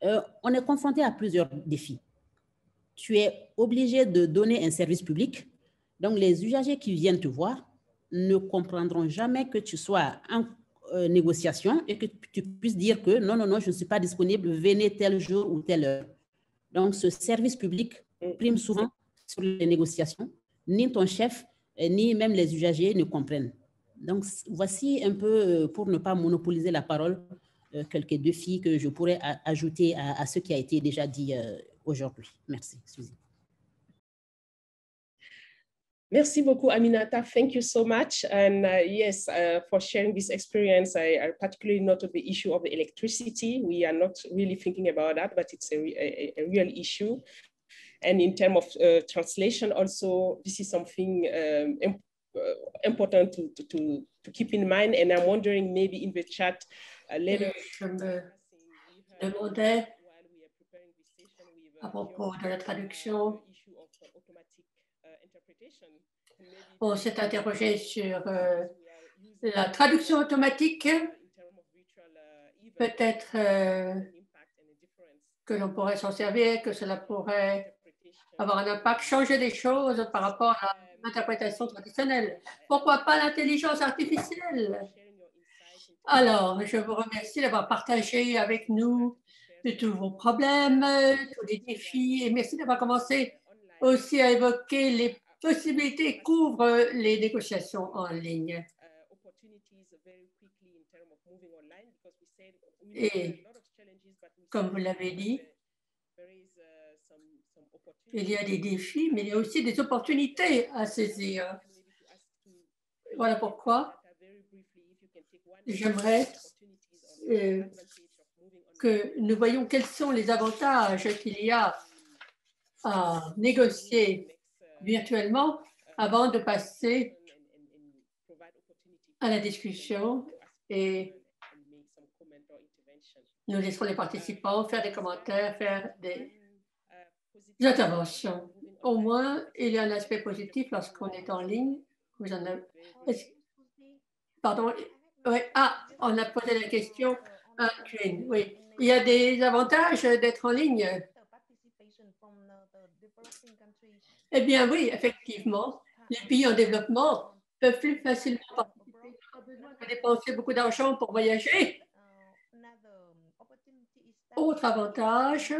on est confronté à plusieurs défis. Tu es obligé de donner un service public, donc les usagers qui viennent te voir ne comprendront jamais que tu sois en négociation et que tu puisses dire que non, non, non, je ne suis pas disponible, venez tel jour ou telle heure. Donc, ce service public prime souvent sur les négociations. Ni ton chef, ni même les usagers ne comprennent. Donc, voici un peu, pour ne pas monopoliser la parole, quelques défis que je pourrais ajouter à ce qui a été déjà dit aujourd'hui. Merci, Suzy. Merci beaucoup, Aminata. Thank you so much. And yes, for sharing this experience, I particularly noted the issue of the electricity. We are not really thinking about that, but it's a real issue. And in terms of translation also, this is something important to keep in mind. And I'm wondering maybe in the chat later. Je me demandais à propos de la traduction. On s'est interrogé sur la traduction automatique. Peut-être que l'on pourrait s'en servir, que cela pourrait avoir un impact, changer les choses par rapport à l'interprétation traditionnelle. Pourquoi pas l'intelligence artificielle? Alors, je vous remercie d'avoir partagé avec nous tous vos problèmes, tous les défis, et merci d'avoir commencé aussi à évoquer les possibilités qu'ouvrent les négociations en ligne. Et comme vous l'avez dit, il y a des défis, mais il y a aussi des opportunités à saisir. Voilà pourquoi j'aimerais que nous voyions quels sont les avantages qu'il y a à négocier virtuellement avant de passer à la discussion, et nous laisserons les participants faire des commentaires, faire des interventions. Au moins, il y a un aspect positif lorsqu'on est en ligne. Vous en avez... Pardon. Oui. Ah, on a posé la question à Jane. Oui. Il y a des avantages d'être en ligne. Eh bien, oui, effectivement. Les pays en développement peuvent plus facilement participer. Ils n'ont pas besoin de dépenser beaucoup d'argent pour voyager. Autre avantage,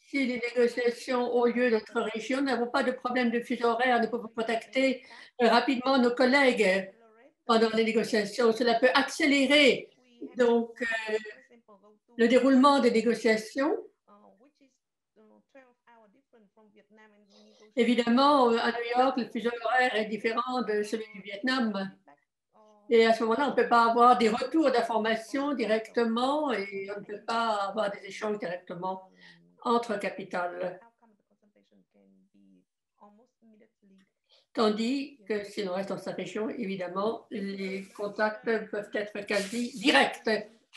si les négociations ont lieu dans notre région, nous n'avons pas de problème de fuseau horaire, nous pouvons contacter rapidement nos collègues pendant les négociations. Cela peut accélérer donc le déroulement des négociations. Évidemment, à New York, le fuseau horaire est différent de celui du Vietnam. Et à ce moment-là, on ne peut pas avoir des retours d'informations directement et on ne peut pas avoir des échanges directement entre capitales. Tandis que si l'on reste dans sa région, évidemment, les contacts peuvent être quasi directs.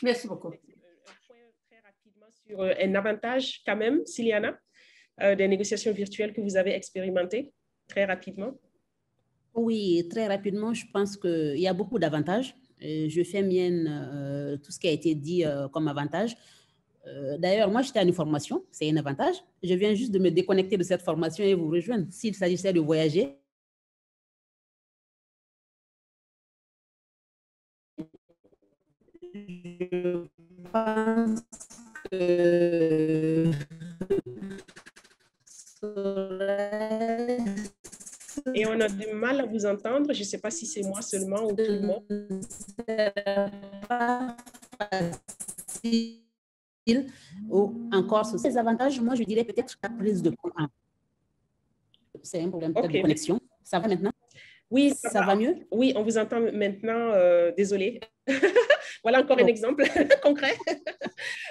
Merci beaucoup. Très rapidement sur un avantage quand même, s'il y en a, des négociations virtuelles que vous avez expérimentées, très rapidement. Oui, très rapidement, je pense qu'il y a beaucoup d'avantages. Je fais mienne tout ce qui a été dit comme avantage. D'ailleurs, moi, j'étais à une formation, c'est un avantage. Je viens juste de me déconnecter de cette formation et vous rejoindre. S'il s'agissait de voyager, je pense que et on a du mal à vous entendre. Je ne sais pas si c'est moi seulement ou tout le monde. Pas facile ou encore sur ces avantages, moi je dirais peut-être la prise de courant. C'est un problème peut-être de connexion. Ça va maintenant? Oui, ça va mieux? Oui, on vous entend maintenant. Désolée. Voilà encore un exemple concret.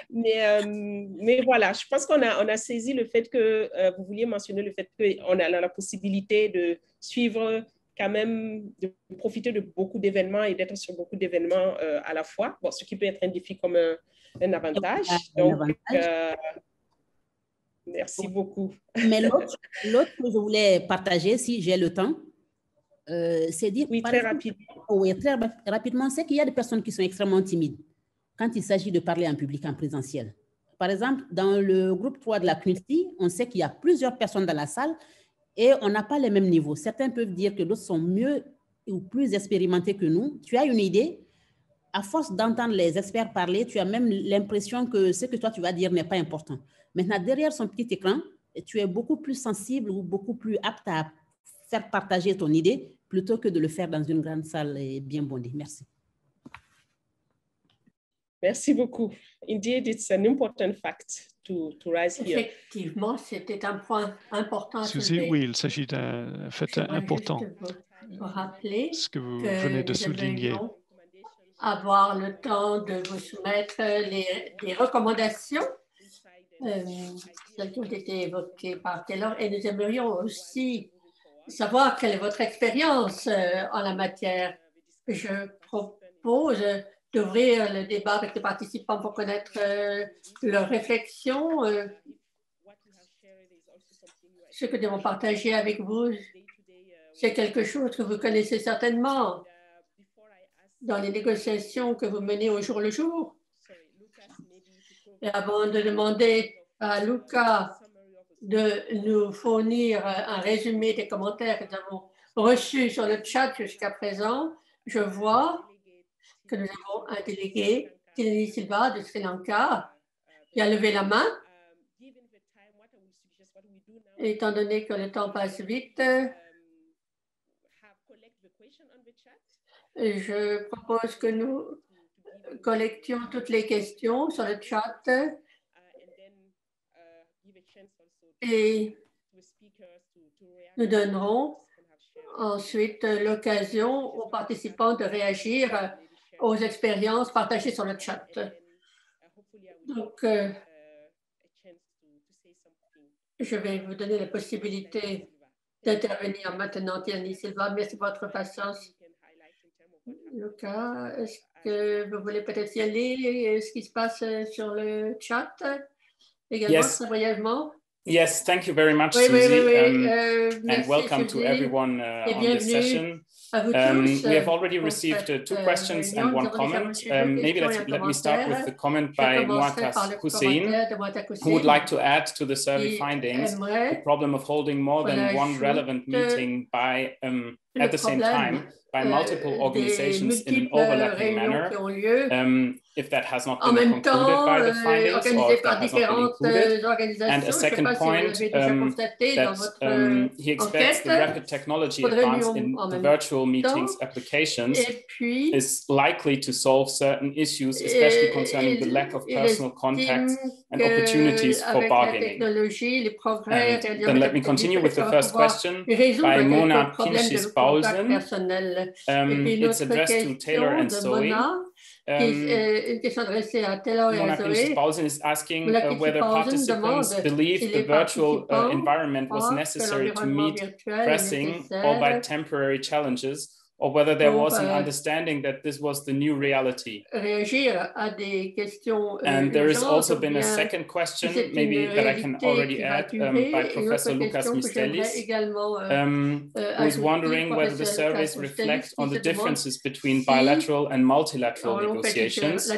Mais voilà, je pense qu'on a saisi le fait que vous vouliez mentionner le fait qu'on a la possibilité de suivre quand même, de profiter de beaucoup d'événements et d'être sur beaucoup d'événements à la fois, bon, ce qui peut être un défi comme un avantage. Donc, merci beaucoup. Mais l'autre que je voulais partager, si j'ai le temps, c'est dire… Oui, très rapidement. Oui, très rapidement, c'est qu'il y a des personnes qui sont extrêmement timides quand il s'agit de parler en public, en présentiel. Par exemple, dans le groupe 3 de la CNUSTI, on sait qu'il y a plusieurs personnes dans la salle et on n'a pas les mêmes niveaux. Certains peuvent dire que d'autres sont mieux ou plus expérimentés que nous. Tu as une idée, à force d'entendre les experts parler, tu as même l'impression que ce que toi tu vas dire n'est pas important. Maintenant, derrière son petit écran, tu es beaucoup plus sensible ou beaucoup plus apte à faire partager ton idée plutôt que de le faire dans une grande salle bien bondée. Merci. Merci beaucoup. Indeed, it's an important fact to rise here. Effectivement, c'était un point important. Suzy, oui, il s'agit d'un fait important. Vous rappeler ce que vous venez de souligner. Avoir le temps de vous soumettre les recommandations qui ont été évoquées par Taylor, et nous aimerions aussi savoir quelle est votre expérience en la matière. Je propose d'ouvrir le débat avec les participants pour connaître leurs réflexions. Ce que nous avons partagé avec vous, c'est quelque chose que vous connaissez certainement dans les négociations que vous menez au jour le jour. Et avant de demander à Luca de nous fournir un résumé des commentaires que nous avons reçus sur le chat jusqu'à présent, je vois que nous avons un délégué, Tilani Silva de Sri Lanka, qui a levé la main. Et étant donné que le temps passe vite, je propose que nous collections toutes les questions sur le chat et nous donnerons ensuite l'occasion aux participants de réagir aux expériences partagées sur le chat. Donc, je vais vous donner la possibilité d'intervenir maintenant, Tilani Silva. Merci pour votre patience. Luca, est-ce que vous voulez peut-être y aller? Ce qui se passe sur le chat également, très brièvement? Yes, thank you very much, Suzy, and welcome to everyone on this session. We have already received 2 questions and 1 comment. Maybe let me start with the comment by Muattas Hussein, who would like to add to the survey findings the problem of holding more than one relevant meeting by at the same time by multiple organizations in an overlapping manner, if that has not been concluded by the findings or if that has not been included. And a second point, that he expects the rapid technology advance in the virtual meetings applications is likely to solve certain issues, especially concerning the lack of personal contacts and opportunities for bargaining. And then let me continue with the first question by Mona Pinchis-Paulsen. It's addressed to Taylor and Zoe. Mona Pinchis-Paulsen is asking whether participants believe the virtual environment was necessary to meet pressing, albeit temporary challenges, or whether there was an understanding that this was the new reality. And there has also been a second question, maybe that I can already add, by Professor Lucas Mistelis, who is wondering whether the surveys reflect on the differences between bilateral and multilateral negotiations.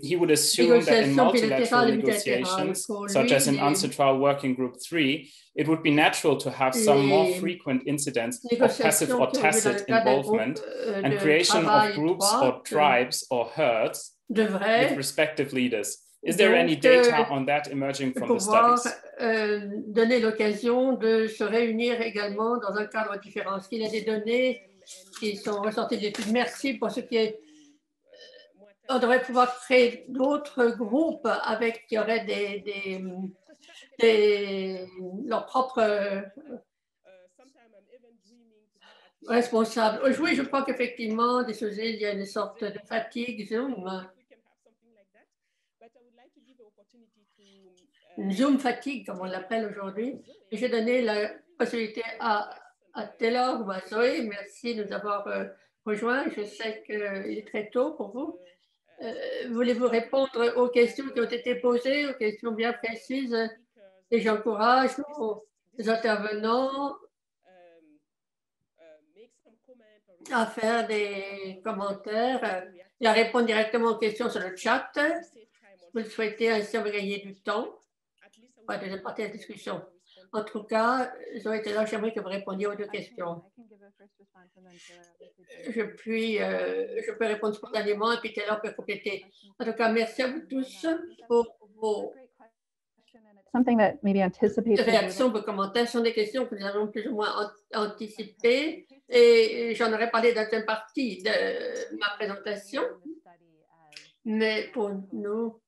He would assume that in multilateral negotiations, such as in UNCITRAL Working Group 3, it would be natural to have some more frequent incidents of passive or tacit involvement and creation of groups or tribes or herds with respective leaders. Is there any data on that emerging from the studies? Donner l'occasion de se réunir également dans un cadre différent. Est-ce qu'il y a des données qui sont ressorties de l'étude? Merci pour ce qui est. On devrait pouvoir créer d'autres groupes avec qui auraient leurs propres responsables. Oui, je crois qu'effectivement, des choses, il y a une sorte de fatigue Zoom. Une Zoom fatigue, comme on l'appelle aujourd'hui. J'ai donné la possibilité à Taylor ou à Zoé. Merci de nous avoir rejoints. Je sais qu'il est très tôt pour vous. Voulez-vous répondre aux questions qui ont été posées, aux questions bien précises? Et j'encourage nos intervenants à faire des commentaires et à répondre directement aux questions sur le chat. Vous le souhaitez, ainsi on va gagner du temps pour la deuxième partie de la discussion. En tout cas, Zoé Taylor, j'aimerais que vous répondiez aux deux questions. Je peux répondre spontanément et puis Taylor peut compléter. En tout cas, merci à vous tous pour vos réactions, vos commentaires. Ce sont des questions que nous avons plus ou moins anticipées et j'en aurais parlé dans la deuxième partie de ma présentation. Mais pour nous,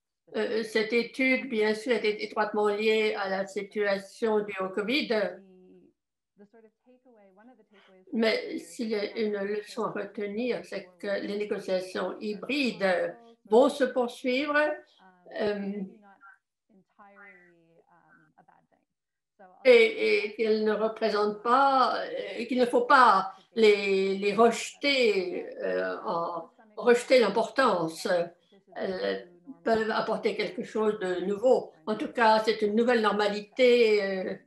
cette étude, bien sûr, est étroitement liée à la situation du Covid. Mais s'il y a une leçon à retenir, c'est que les négociations hybrides vont se poursuivre. Et qu'elles ne représentent pas, qu'il ne faut pas les rejeter, rejeter l'importance. Elles peuvent apporter quelque chose de nouveau. En tout cas, c'est une nouvelle normalité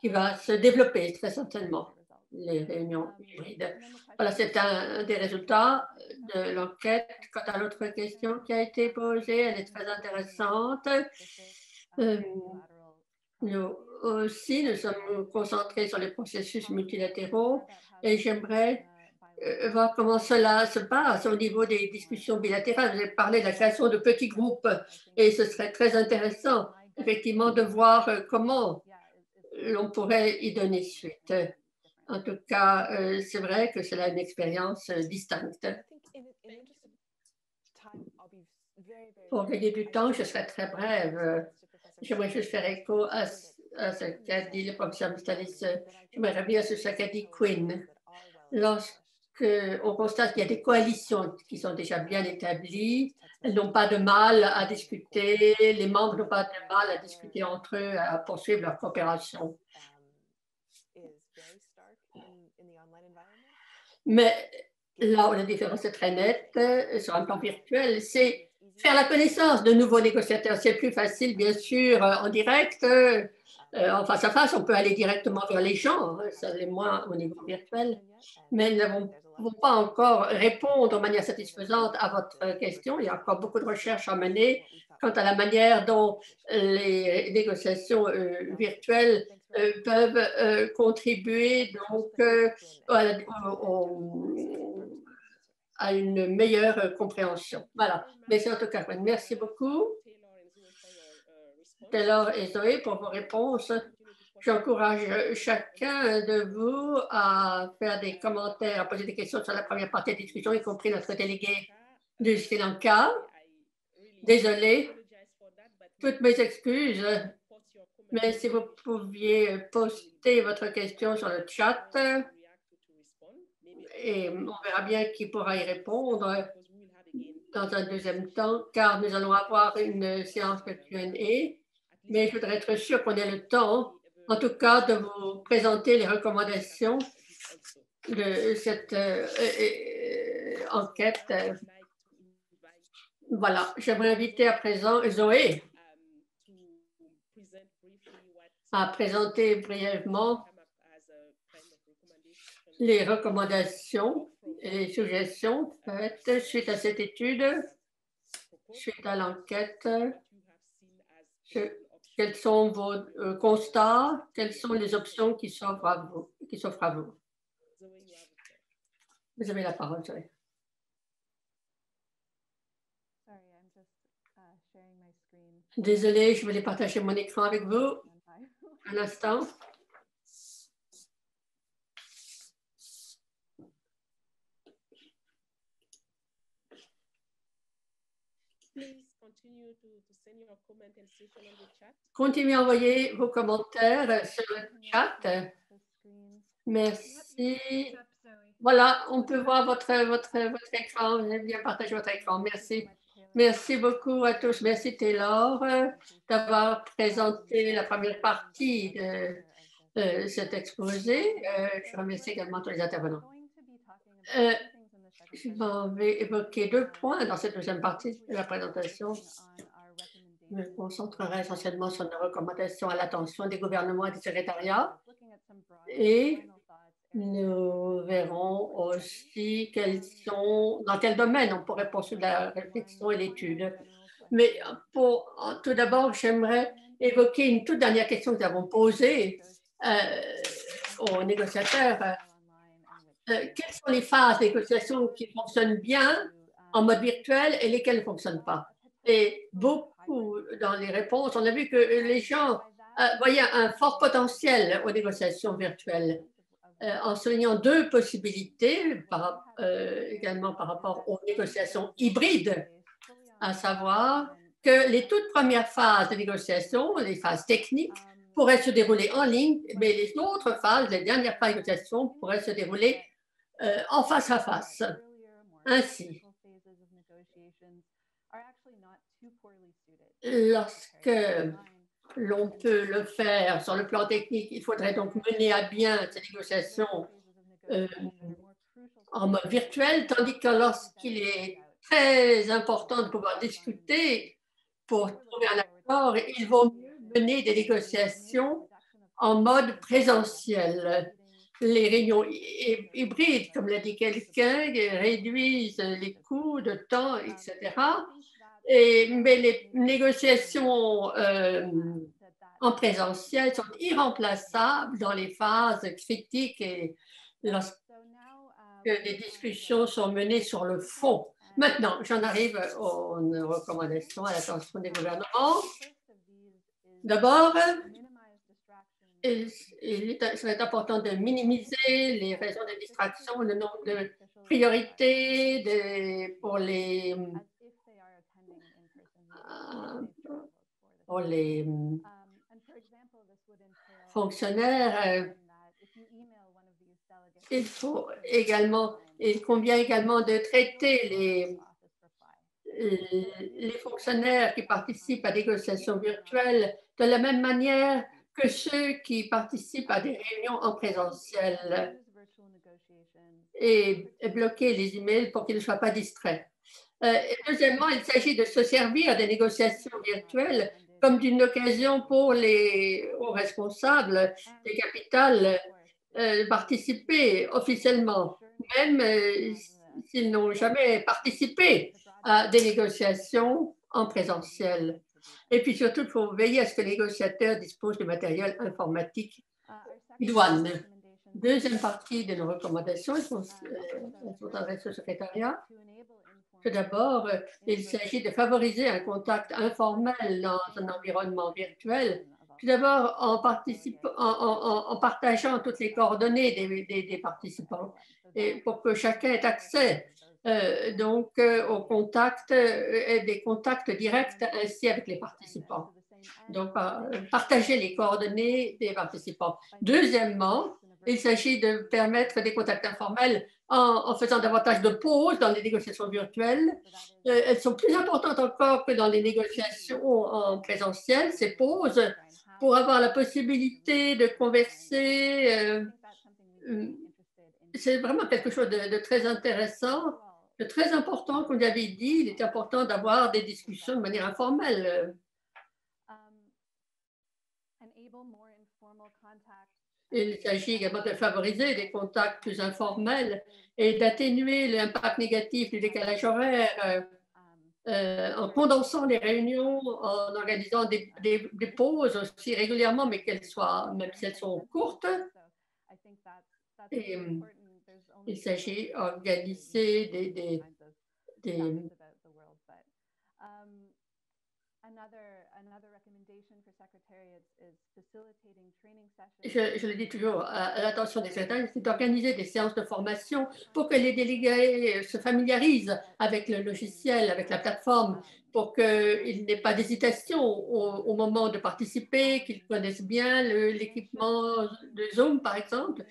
qui va se développer très certainement, les réunions hybrides. Voilà, c'est un des résultats de l'enquête. Quant à l'autre question qui a été posée, elle est très intéressante. Nous aussi, nous sommes concentrés sur les processus multilatéraux et j'aimerais voir comment cela se passe au niveau des discussions bilatérales. Vous avez parlé de la création de petits groupes et ce serait très intéressant, effectivement, de voir comment l'on pourrait y donner suite. En tout cas, c'est vrai que c'est une expérience distincte. Pour gagner du temps, je serai très brève. J'aimerais juste faire écho à ce qu'a dit le professeur Mistelis. J'aimerais revenir sur ce qu'a dit Quinn. Lorsqu'on constate qu'il y a des coalitions qui sont déjà bien établies, elles n'ont pas de mal à discuter, les membres n'ont pas de mal à discuter entre eux, à poursuivre leur coopération. Mais là où la différence est très nette sur un plan virtuel, c'est faire la connaissance de nouveaux négociateurs. C'est plus facile, bien sûr, en direct. En face à face, on peut aller directement vers les gens, ça l'est moins au niveau virtuel. Mais nous n'avons pas encore répondre de manière satisfaisante à votre question. Il y a encore beaucoup de recherches à mener quant à la manière dont les négociations virtuelles peuvent contribuer donc à une meilleure compréhension. Voilà. Merci en tout cas. Merci beaucoup, Taylor et Zoé, pour vos réponses. J'encourage chacun de vous à faire des commentaires, à poser des questions sur la première partie de la discussion, y compris notre délégué du Sri Lanka. Désolée, toutes mes excuses, mais si vous pouviez poster votre question sur le chat, et on verra bien qui pourra y répondre dans un deuxième temps, car nous allons avoir une séance de Q&A, mais je voudrais être sûr qu'on ait le temps, en tout cas, de vous présenter les recommandations de cette enquête. Voilà, j'aimerais inviter à présent Zoé à présenter brièvement les recommandations et les suggestions faites suite à cette étude, suite à l'enquête. Quels sont vos constats? Quelles sont les options qui s'offrent à vous? Vous avez la parole, Zoé. Désolée, je voulais partager mon écran avec vous. Un instant. Continuez à envoyer vos commentaires sur le chat. Merci. Voilà, on peut voir votre écran. Vous avez bien partagé votre écran. Merci. Merci beaucoup à tous. Merci Taylor d'avoir présenté la première partie de cet exposé. Je remercie également tous les intervenants. Je vais évoquer 2 points dans cette deuxième partie de la présentation. Je me concentrerai essentiellement sur nos recommandations à l'attention des gouvernements et des secrétariats. Et nous verrons aussi dans quel domaine on pourrait poursuivre la réflexion et l'étude. Mais tout d'abord, j'aimerais évoquer une toute dernière question que nous avons posée aux négociateurs. Quelles sont les phases de négociation qui fonctionnent bien en mode virtuel et lesquelles ne fonctionnent pas? Et beaucoup dans les réponses, on a vu que les gens voyaient un fort potentiel aux négociations virtuelles. En soulignant 2 possibilités, également par rapport aux négociations hybrides, à savoir que les toutes premières phases de négociation, les phases techniques, pourraient se dérouler en ligne, mais les autres phases, les dernières phases de négociation, pourraient se dérouler en face à face. Ainsi, lorsque l'on peut le faire sur le plan technique, il faudrait donc mener à bien ces négociations en mode virtuel, tandis que lorsqu'il est très important de pouvoir discuter pour trouver un accord, il vaut mieux mener des négociations en mode présentiel. Les réunions hybrides, comme l'a dit quelqu'un, réduisent les coûts de temps, etc. Mais les négociations en présentiel sont irremplaçables dans les phases critiques et lorsque les discussions sont menées sur le fond. Maintenant, j'en arrive aux recommandations à l'attention des gouvernements. D'abord, il serait important de minimiser les raisons de distraction, le nombre de priorités pour les fonctionnaires. Il convient également de traiter les fonctionnaires qui participent à des négociations virtuelles de la même manière que ceux qui participent à des réunions en présentiel et bloquer les emails pour qu'ils ne soient pas distraits. Deuxièmement, il s'agit de se servir des négociations virtuelles comme d'une occasion pour aux responsables des capitales de participer officiellement, même s'ils n'ont jamais participé à des négociations en présentiel. Et puis surtout, il faut veiller à ce que les négociateurs disposent de matériel informatique idoine. Deuxième partie de nos recommandations, elles sont adressées au secrétariat. Tout d'abord, il s'agit de favoriser un contact informel dans un environnement virtuel. Tout d'abord, en partageant toutes les coordonnées des participants et pour que chacun ait accès aux contacts et des contacts directs ainsi avec les participants. Donc, partager les coordonnées des participants. Deuxièmement, il s'agit de permettre des contacts informels en faisant davantage de pauses dans les négociations virtuelles. Elles sont plus importantes encore que dans les négociations en présentiel, ces pauses, pour avoir la possibilité de converser. C'est vraiment quelque chose de très intéressant, de très important. Comme j'avais dit, il est important d'avoir des discussions de manière informelle. Il s'agit également de favoriser des contacts plus informels et d'atténuer l'impact négatif du décalage horaire en condensant les réunions, en organisant des pauses aussi régulièrement, mais qu'elles soient, même si elles sont courtes. Et il s'agit d'organiser Je le dis toujours à l'attention des secrétaires, c'est d'organiser des séances de formation pour que les délégués se familiarisent avec le logiciel, avec la plateforme, pour qu'il n'ait pas d'hésitation au moment de participer, qu'ils connaissent bien l'équipement de Zoom, par exemple.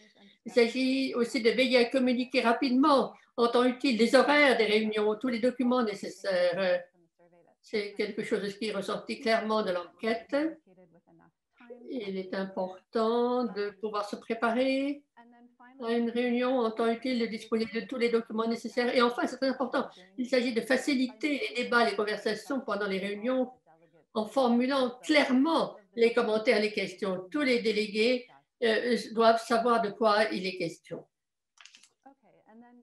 Il s'agit aussi de veiller à communiquer rapidement en temps utile les horaires des réunions, tous les documents nécessaires. C'est quelque chose qui est ressorti clairement de l'enquête. Il est important de pouvoir se préparer à une réunion en temps utile, de disposer de tous les documents nécessaires. Et enfin, c'est très important, il s'agit de faciliter les débats, les conversations pendant les réunions en formulant clairement les commentaires, les questions. Tous les délégués doivent savoir de quoi il est question.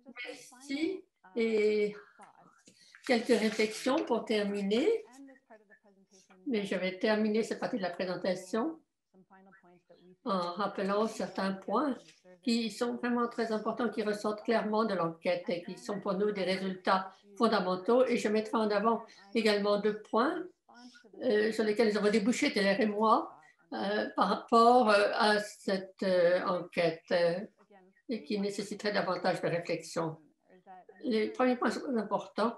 Merci. Et quelques réflexions pour terminer. Mais je vais terminer cette partie de la présentation en rappelant certains points qui sont vraiment très importants, qui ressortent clairement de l'enquête et qui sont pour nous des résultats fondamentaux. Et je mettrai en avant également 2 points sur lesquels nous avons débouché, Taylor et moi, par rapport à cette enquête et qui nécessiterait davantage de réflexion. Les premiers points sont très importants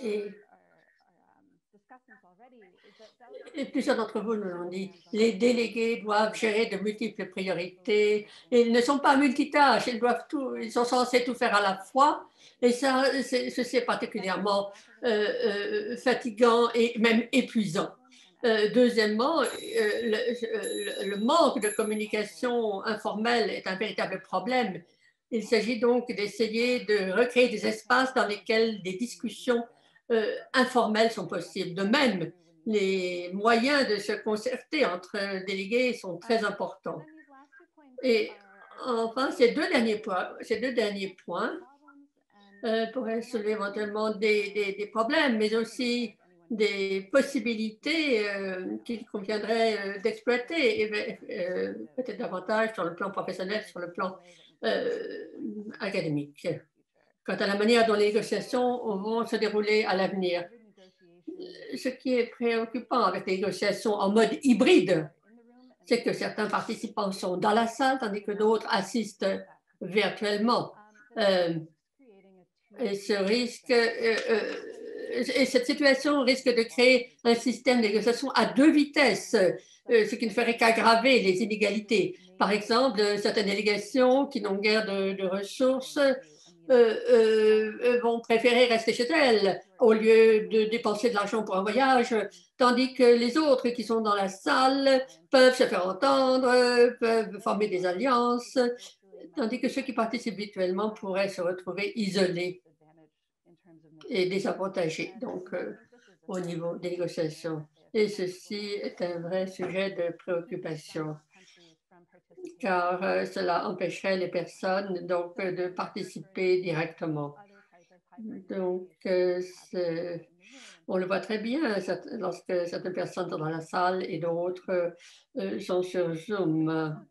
et plusieurs d'entre vous nous l'ont dit, les délégués doivent gérer de multiples priorités. Ils ne sont pas multitâches, ils sont censés tout faire à la fois. Et ça, ceci est particulièrement fatigant et même épuisant. Deuxièmement, le manque de communication informelle est un véritable problème. Il s'agit donc d'essayer de recréer des espaces dans lesquels des discussions informelles sont possibles. De même, les moyens de se concerter entre délégués sont très importants. Et enfin, ces deux derniers points pourraient soulever éventuellement des problèmes, mais aussi des possibilités qu'il conviendrait d'exploiter, et peut-être davantage sur le plan professionnel, sur le plan académique. Quant à la manière dont les négociations vont se dérouler à l'avenir, ce qui est préoccupant avec les négociations en mode hybride, c'est que certains participants sont dans la salle, tandis que d'autres assistent virtuellement. Et cette situation risque de créer un système de négociation à 2 vitesses, ce qui ne ferait qu'aggraver les inégalités. Par exemple, certaines délégations qui n'ont guère de ressources vont préférer rester chez elles au lieu de dépenser de l'argent pour un voyage, tandis que les autres qui sont dans la salle peuvent se faire entendre, peuvent former des alliances, tandis que ceux qui participent virtuellement pourraient se retrouver isolés et désavantagés donc, au niveau des négociations. Et ceci est un vrai sujet de préoccupation, car cela empêcherait les personnes donc, de participer directement. Donc, On le voit très bien lorsque certaines personnes sont dans la salle et d'autres sont sur Zoom.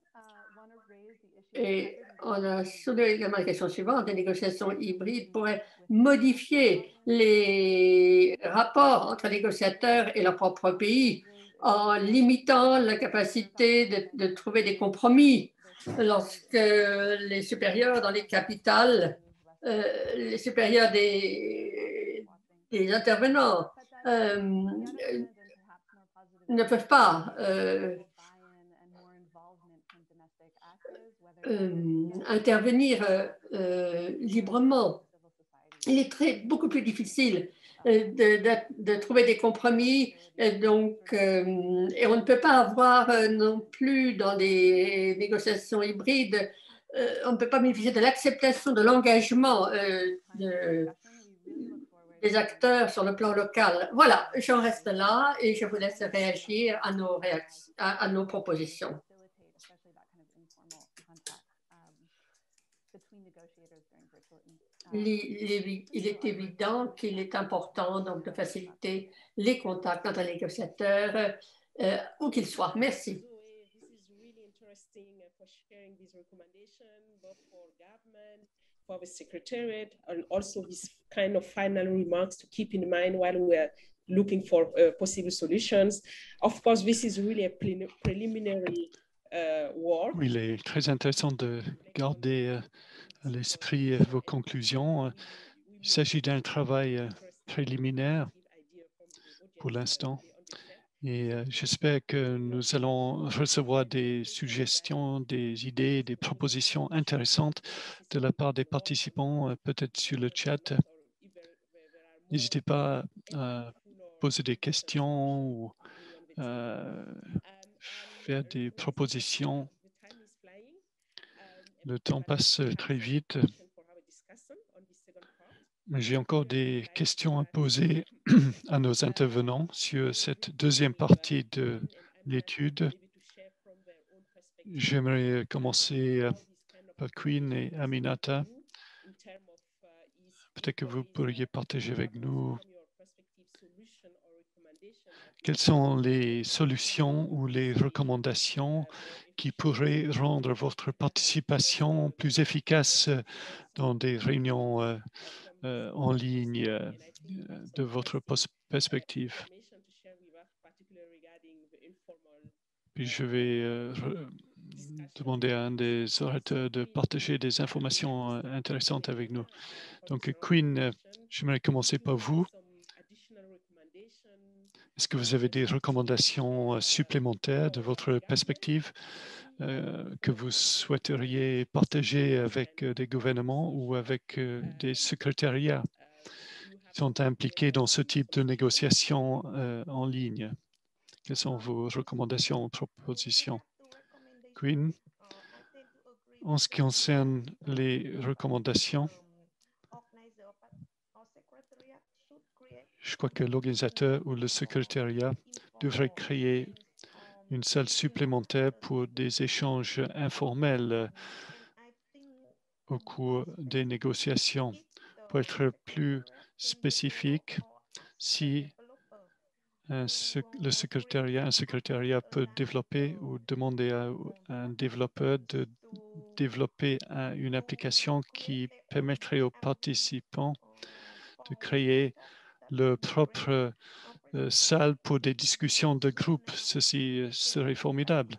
Et on a soulevé également la question suivante. Les négociations hybrides pourraient modifier les rapports entre négociateurs et leur propre pays en limitant la capacité de trouver des compromis lorsque les supérieurs dans les capitales, les supérieurs des intervenants ne peuvent pas intervenir librement. Il est beaucoup plus difficile de trouver des compromis. Et on ne peut pas avoir non plus dans des négociations hybrides, on ne peut pas bénéficier de l'acceptation de l'engagement des acteurs sur le plan local. Voilà, j'en reste là et je vous laisse réagir à nos propositions. Il est évident qu'il est important donc, de faciliter les contacts entre les négociateurs, où qu'ils soient. Merci. For the Secretariat, and also this kind of final remarks to keep in mind while we are looking for possible solutions. Of course, this is really a preliminary work. Oui, il est très intéressant de garder à l'esprit vos conclusions. Il s'agit d'un travail préliminaire pour l'instant. Et j'espère que nous allons recevoir des suggestions, des idées, des propositions intéressantes de la part des participants, peut-être sur le chat. N'hésitez pas à poser des questions ou faire des propositions. Le temps passe très vite. J'ai encore des questions à poser à nos intervenants sur cette deuxième partie de l'étude. J'aimerais commencer par Queen et Aminata. Peut-être que vous pourriez partager avec nous quelles sont les solutions ou les recommandations qui pourraient rendre votre participation plus efficace dans des réunions en ligne de votre perspective. Puis je vais demander à un des orateurs de partager des informations intéressantes avec nous. Donc, Queen, j'aimerais commencer par vous. Est-ce que vous avez des recommandations supplémentaires de votre perspective que vous souhaiteriez partager avec des gouvernements ou avec des secrétariats qui sont impliqués dans ce type de négociations en ligne? Quelles sont vos recommandations ou propositions? Queen, en ce qui concerne les recommandations, je crois que l'organisateur ou le secrétariat devrait créer une salle supplémentaire pour des échanges informels au cours des négociations. Pour être plus spécifique, si un secrétariat peut développer ou demander à un développeur de développer une application qui permettrait aux participants de créer leur propre salle pour des discussions de groupe. Ceci serait formidable.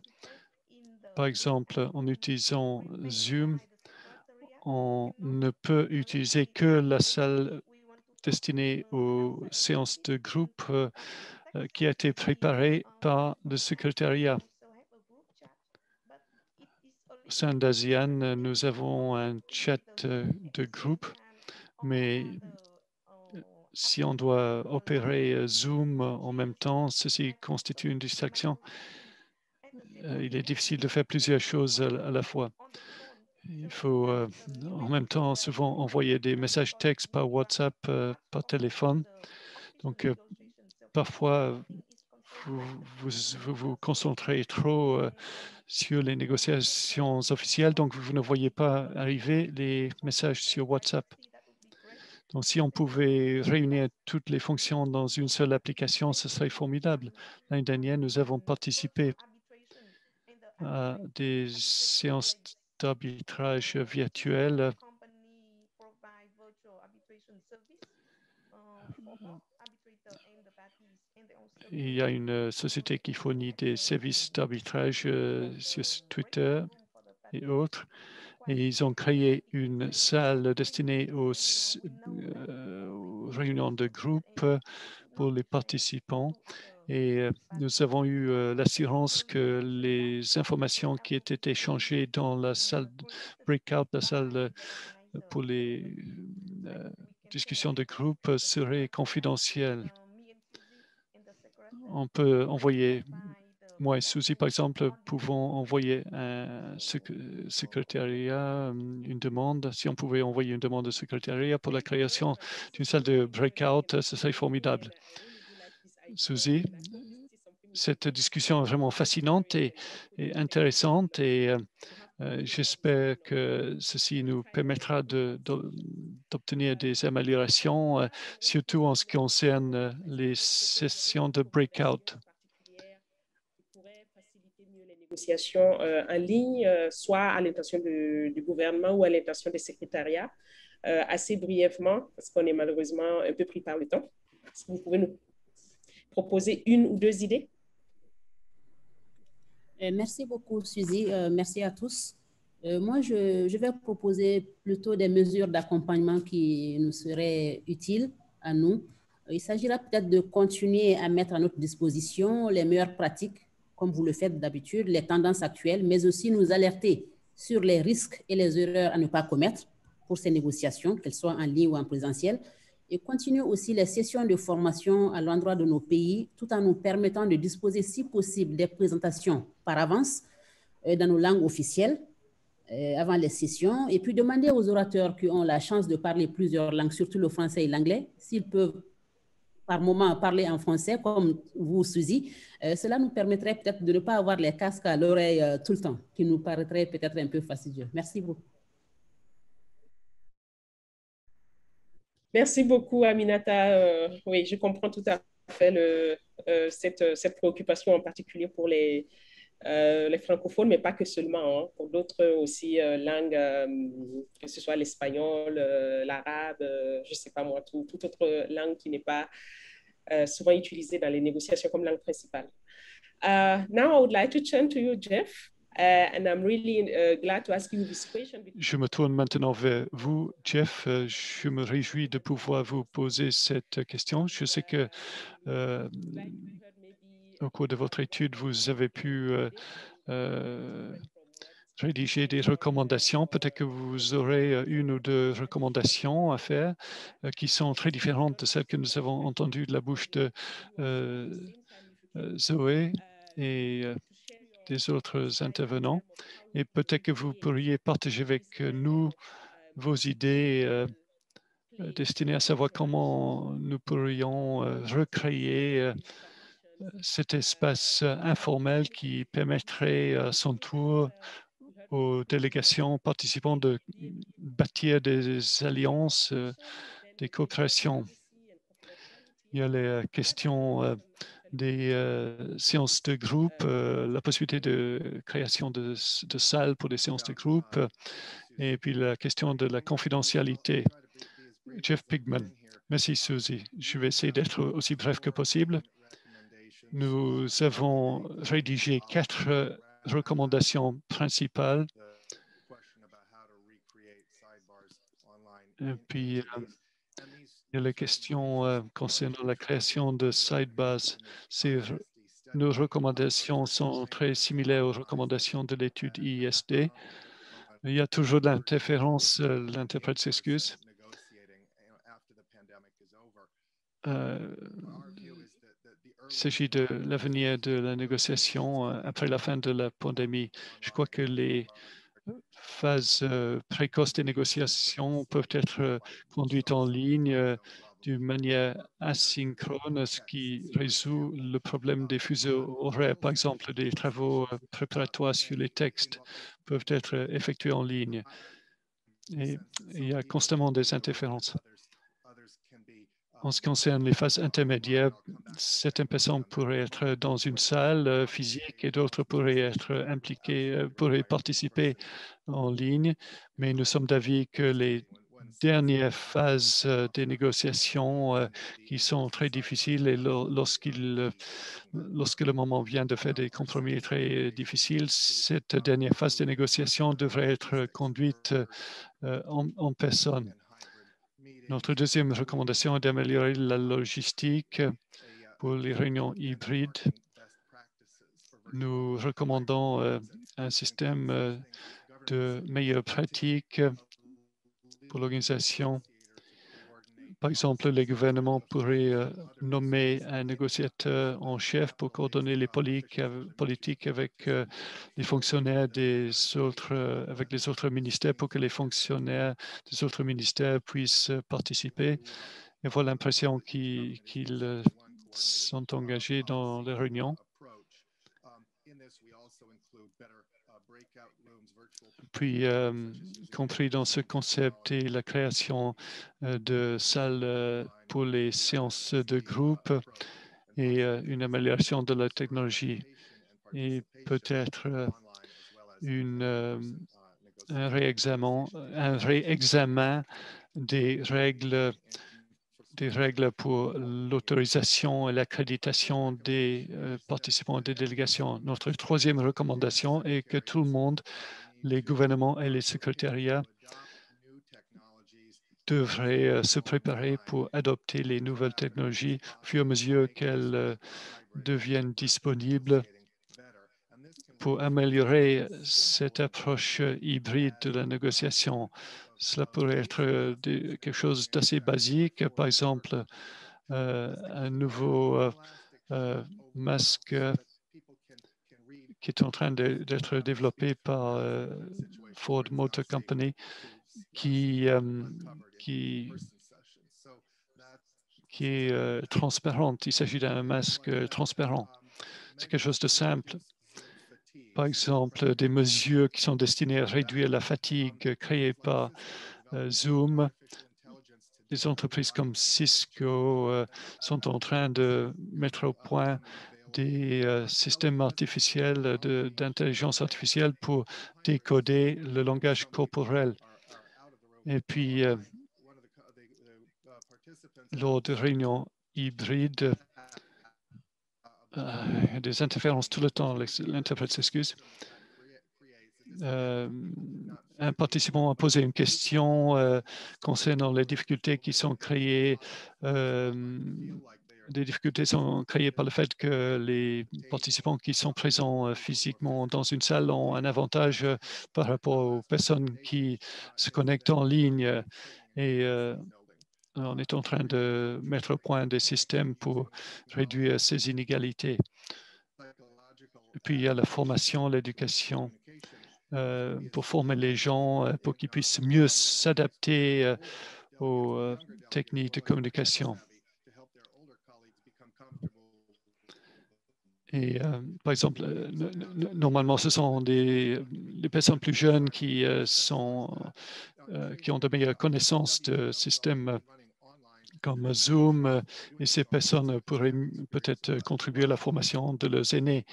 Par exemple, en utilisant Zoom, on ne peut utiliser que la salle destinée aux séances de groupe qui a été préparée par le secrétariat. Au sein d'ASEAN, nous avons un chat de groupe, mais si on doit opérer Zoom en même temps, ceci constitue une distraction. Il est difficile de faire plusieurs choses à la fois. Il faut en même temps souvent envoyer des messages textes par WhatsApp, par téléphone. Donc, parfois, vous vous concentrez trop sur les négociations officielles, donc vous ne voyez pas arriver les messages sur WhatsApp. Donc, si on pouvait réunir toutes les fonctions dans une seule application, ce serait formidable. L'année dernière, nous avons participé à des séances d'arbitrage virtuelles. Il y a une société qui fournit des services d'arbitrage sur Twitter et autres. Et ils ont créé une salle destinée aux réunions de groupe pour les participants. Et nous avons eu l'assurance que les informations qui étaient échangées dans la salle breakout, la salle pour les discussions de groupe, seraient confidentielles. On peut envoyer, moi et Suzy, par exemple, pouvons envoyer un secrétariat, une demande. Si on pouvait envoyer une demande de secrétariat pour la création d'une salle de breakout, ce serait formidable. Suzy, cette discussion est vraiment fascinante et intéressante et j'espère que ceci nous permettra d'obtenir des améliorations, surtout en ce qui concerne les sessions de breakout. Les négociations en ligne, soit à l'intention du gouvernement ou à l'intention des secrétariats. Assez brièvement, parce qu'on est malheureusement un peu pris par le temps. Est-ce que vous pouvez nous proposer une ou deux idées? Merci beaucoup, Suzy. Merci à tous. Moi, je vais proposer plutôt des mesures d'accompagnement qui nous seraient utiles à nous. Il s'agira peut-être de continuer à mettre à notre disposition les meilleures pratiques, comme vous le faites d'habitude, les tendances actuelles, mais aussi nous alerter sur les risques et les erreurs à ne pas commettre pour ces négociations, qu'elles soient en ligne ou en présentiel, et continuer aussi les sessions de formation à l'endroit de nos pays, tout en nous permettant de disposer, si possible, des présentations par avance dans nos langues officielles avant les sessions, et puis demander aux orateurs qui ont la chance de parler plusieurs langues, surtout le français et l'anglais, s'ils peuvent par moment parler en français, comme vous, Suzy. Cela nous permettrait peut-être de ne pas avoir les casques à l'oreille tout le temps, qui nous paraîtrait peut-être un peu fastidieux. Merci beaucoup. Merci beaucoup, Aminata. Oui, je comprends tout à fait cette préoccupation en particulier pour les francophones, mais pas que seulement, hein, pour d'autres aussi langues, que ce soit l'espagnol, l'arabe, je ne sais pas moi, toute autre langue qui n'est pas souvent utilisée dans les négociations comme langue principale. Now, I would like to turn to you, Jeff. And I'm really glad to ask you this question. Je me tourne maintenant vers vous, Jeff. Je me réjouis de pouvoir vous poser cette question. Je sais que au cours de votre étude, vous avez pu rédiger des recommandations. Peut-être que vous aurez une ou deux recommandations à faire qui sont très différentes de celles que nous avons entendues de la bouche de Zoé et des autres intervenants. Et peut-être que vous pourriez partager avec nous vos idées destinées à savoir comment nous pourrions recréer cet espace informel qui permettrait à son tour aux délégations participantes de bâtir des alliances, des coopérations. Il y a les questions des séances de groupe, la possibilité de création de salles pour des séances de groupe, et puis la question de la confidentialité. Jeff Pigman. Merci, Suzy. Je vais essayer d'être aussi bref que possible. Nous avons rédigé 4 recommandations principales. Et puis, il y a la question concernant la création de sidebars. Nos recommandations sont très similaires aux recommandations de l'étude ISD. Il y a toujours de l'interférence, l'interprète s'excuse. Il s'agit de l'avenir de la négociation après la fin de la pandémie. Je crois que les phases précoces des négociations peuvent être conduites en ligne d'une manière asynchrone, ce qui résout le problème des fuseaux horaires. Par exemple, des travaux préparatoires sur les textes peuvent être effectués en ligne. Et il y a constamment des interférences. En ce qui concerne les phases intermédiaires, certaines personnes pourraient être dans une salle physique et d'autres pourraient être impliquées, pourraient participer en ligne, mais nous sommes d'avis que les dernières phases des négociations qui sont très difficiles et lorsque le moment vient de faire des compromis très difficiles, cette dernière phase de négociation devrait être conduite en personne. Notre deuxième recommandation est d'améliorer la logistique pour les réunions hybrides. Nous recommandons un système de meilleures pratiques pour l'organisation. Par exemple, les gouvernements pourraient nommer un négociateur en chef pour coordonner les politiques avec les fonctionnaires avec les autres ministères pour que les fonctionnaires des autres ministères puissent participer et avoir l'impression qu'ils sont engagés dans les réunions. Puis, compris dans ce concept est la création de salles pour les séances de groupe et une amélioration de la technologie et peut-être un réexamen des règles pour l'autorisation et l'accréditation des participants des délégations. Notre troisième recommandation est que tout le monde, les gouvernements et les secrétariats, devraient se préparer pour adopter les nouvelles technologies au fur et à mesure qu'elles deviennent disponibles pour améliorer cette approche hybride de la négociation. Cela pourrait être quelque chose d'assez basique, par exemple, un nouveau masque qui est en train d'être développé par Ford Motor Company qui est transparente. Il s'agit d'un masque transparent. C'est quelque chose de simple. Par exemple, des mesures qui sont destinées à réduire la fatigue créée par Zoom. Des entreprises comme Cisco sont en train de mettre au point des systèmes artificiels d'intelligence artificielle pour décoder le langage corporel. Et puis, lors de réunions hybrides, il y a des interférences tout le temps, l'interprète s'excuse. Un participant a posé une question concernant les difficultés qui sont créées. Des difficultés sont créées par le fait que les participants qui sont présents physiquement dans une salle ont un avantage par rapport aux personnes qui se connectent en ligne. Et on est en train de mettre au point des systèmes pour réduire ces inégalités. Et puis, il y a la formation, l'éducation, pour former les gens, pour qu'ils puissent mieux s'adapter aux techniques de communication. Et par exemple, normalement, ce sont des personnes plus jeunes qui ont de meilleures connaissances de systèmes comme Zoom, et ces personnes pourraient peut-être contribuer à la formation de leurs aînés.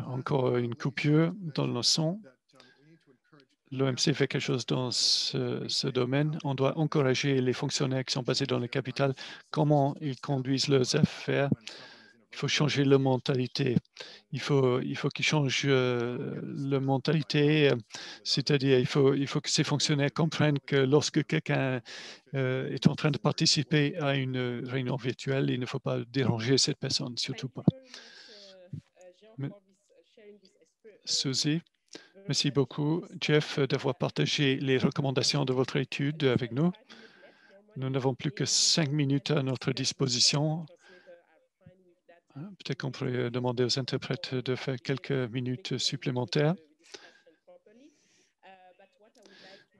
Encore une coupure dans le son. L'OMC fait quelque chose dans ce domaine. On doit encourager les fonctionnaires qui sont basés dans les capitales, comment ils conduisent leurs affaires. Il faut changer la mentalité. Il faut qu'ils changent la mentalité, c'est-à-dire il faut que ces fonctionnaires comprennent que lorsque quelqu'un est en train de participer à une réunion virtuelle, il ne faut pas déranger cette personne, surtout pas. Suzy, merci beaucoup, Jeff, d'avoir partagé les recommandations de votre étude avec nous. Nous n'avons plus que 5 minutes à notre disposition. Peut-être qu'on pourrait demander aux interprètes de faire quelques minutes supplémentaires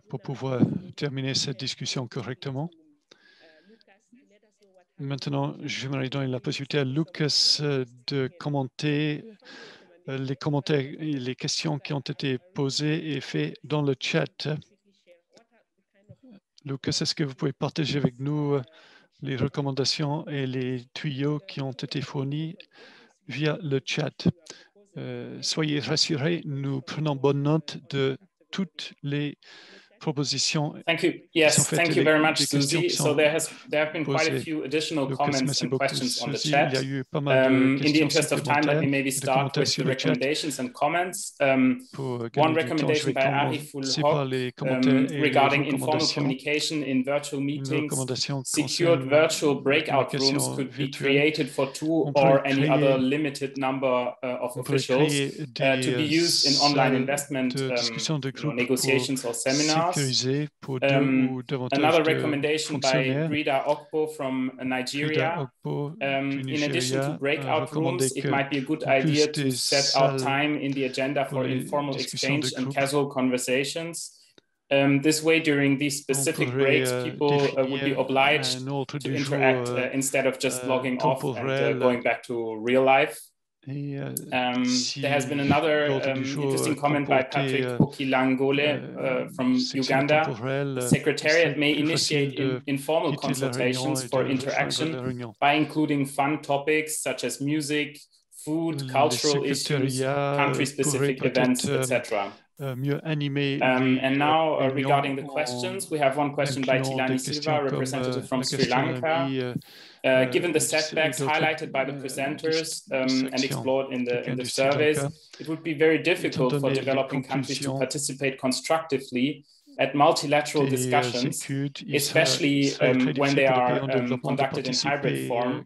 pour pouvoir terminer cette discussion correctement. Maintenant, j'aimerais donner la possibilité à Lucas de commenter les commentaires et les questions qui ont été posées et faites dans le chat. Lucas, est-ce que vous pouvez partager avec nous les recommandations et les tuyaux qui ont été fournis via le chat. Soyez rassurés, nous prenons bonne note de toutes les propositions. Thank you. Yes, thank you very much, Susie. So there have been quite a posées. few additional Lucas, comments merci and beaucoup, questions on the Suzy. chat. Il y a eu pas mal de In the interest of time, let me maybe de start with the recommendations and comments. One recommendation by Ariful Haq regarding informal communication in virtual meetings. Secured virtual breakout rooms could be created for 2 or any other limited number of officials to be used in online investment negotiations or seminars. Another recommendation by Brida Okpo from Nigeria. In addition to breakout rooms, it might be a good idea to set out time in the agenda for informal exchange and casual conversations. This way, during these specific breaks, people would be obliged to interact instead of just logging off and going back to real life. There has been another interesting comment by Patrick Okilangole from Uganda. The Secretariat may initiate informal consultations for interaction by including fun topics such as music, food, cultural issues, country-specific events, etc. And now regarding the questions, we have one question by Tilani Silva, representative from Sri Lanka. Given the setbacks highlighted by the presenters and explored in the surveys, it would be very difficult for developing countries to participate constructively at multilateral discussions, especially when they are conducted in hybrid form,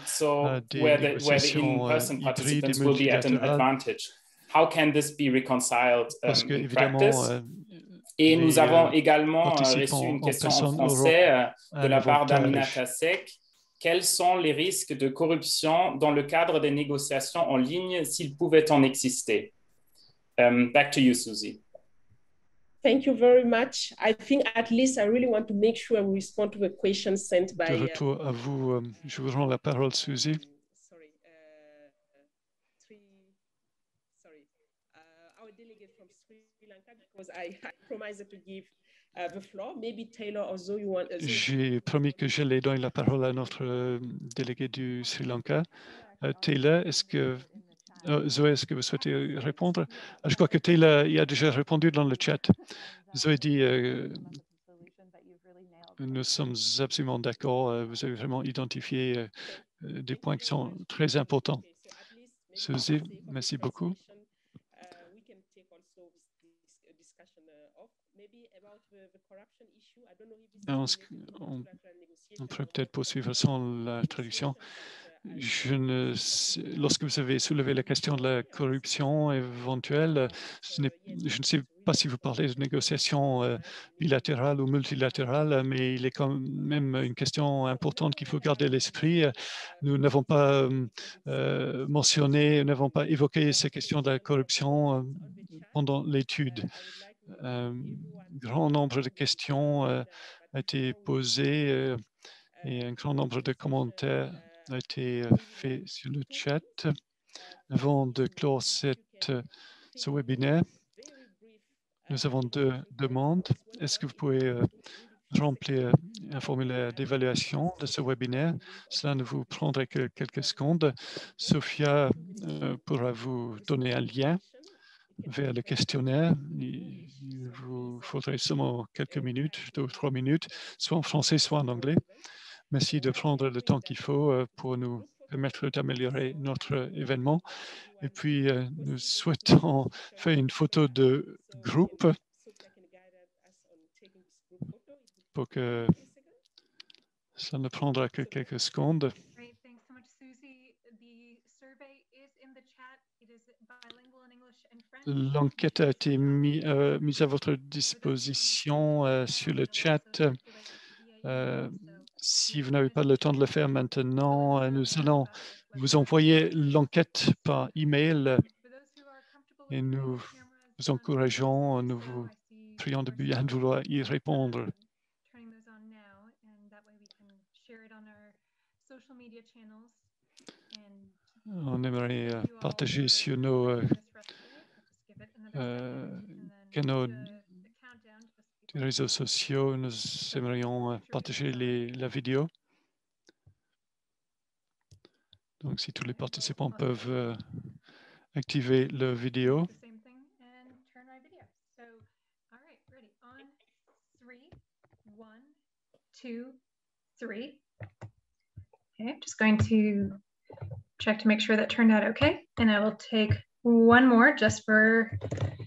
so where the in-person participants will be at an advantage. How can this be reconciled in practice? Et nous avons également reçu une question en français de la part d'Aminata Sek. Quels sont les risques de corruption dans le cadre des négociations en ligne s'il pouvait en exister? Back to you, Susie. Thank you very much. I think at least I really want to make sure we respond to the questions sent by... De retour à vous, je vous rends la parole, Susie. Our delegate from Sri Lanka, because I promised to give the floor. Maybe Taylor or Zoe, you want... J'ai promis que j'allais donner la parole à notre délégué du Sri Lanka. Taylor, est-ce que... Zoé, est-ce que vous souhaitez répondre? Je crois que Taylor y a déjà répondu dans le chat. Zoé dit nous sommes absolument d'accord. Vous avez vraiment identifié des points qui sont très importants. Suzy, merci beaucoup. On pourrait peut-être poursuivre sans la traduction. Lorsque vous avez soulevé la question de la corruption éventuelle, je ne sais pas si vous parlez de négociations bilatérales ou multilatérales, mais il est quand même une question importante qu'il faut garder à l'esprit. Nous n'avons pas mentionné, nous n'avons pas évoqué ces questions de la corruption pendant l'étude. Un grand nombre de questions a été posées et un grand nombre de commentaires a été fait sur le chat. Avant de clore ce webinaire, nous avons 2 demandes. Est-ce que vous pouvez remplir un formulaire d'évaluation de ce webinaire? Cela ne vous prendrait que quelques secondes. Sophia pourra vous donner un lien vers le questionnaire. Il vous faudrait seulement quelques minutes, 2 ou 3 minutes, soit en français, soit en anglais. Merci de prendre le temps qu'il faut pour nous permettre d'améliorer notre événement. Et puis, nous souhaitons faire une photo de groupe pour que ça ne prendra que quelques secondes. L'enquête a été mise à votre disposition sur le chat. Si vous n'avez pas le temps de le faire maintenant, nous allons vous envoyer l'enquête par email et nous vous encourageons, nous vous prions de bien vouloir y répondre. On aimerait partager sur nos canaux les réseaux sociaux, nous aimerions partager la vidéo. Donc, si tous les participants peuvent activer la vidéo. Okay, I'm just going to check to make sure that turned out okay. And I will take one more just for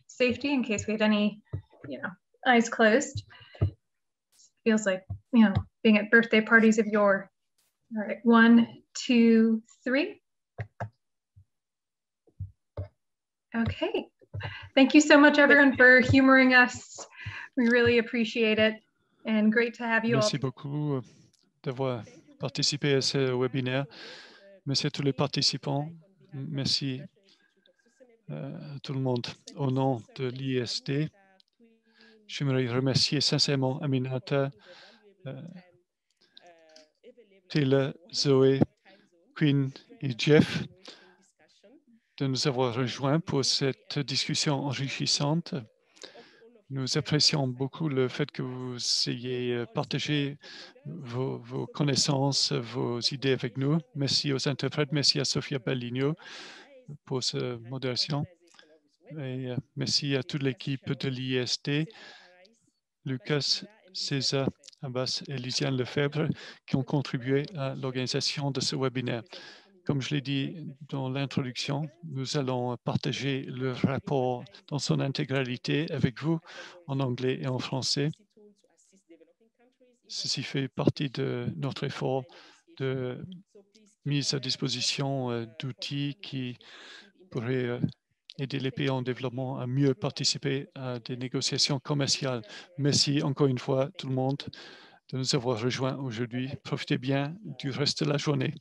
safety in case we had any, eyes closed. Feels like, being at birthday parties of yore. All right, 1, 2, 3. Okay. Thank you so much, everyone, for humoring us. We really appreciate it. And great to have you all. Merci beaucoup d'avoir participé à ce webinaire. Merci à tous les participants. Merci à tout le monde. Au nom de l'ISD, j'aimerais remercier sincèrement Aminata, Taylor, Zoé, Quinn et Jeff de nous avoir rejoints pour cette discussion enrichissante. Nous apprécions beaucoup le fait que vous ayez partagé vos connaissances, vos idées avec nous. Merci aux interprètes, merci à Sofia Balligno pour cette modération. Et merci à toute l'équipe de l'ISD, Lucas, César, Abbas et Lisiane Lefebvre qui ont contribué à l'organisation de ce webinaire. Comme je l'ai dit dans l'introduction, nous allons partager le rapport dans son intégralité avec vous en anglais et en français. Ceci fait partie de notre effort de mise à disposition d'outils qui pourraient aider les pays en développement à mieux participer à des négociations commerciales. Merci encore une fois tout le monde de nous avoir rejoints aujourd'hui. Profitez bien du reste de la journée.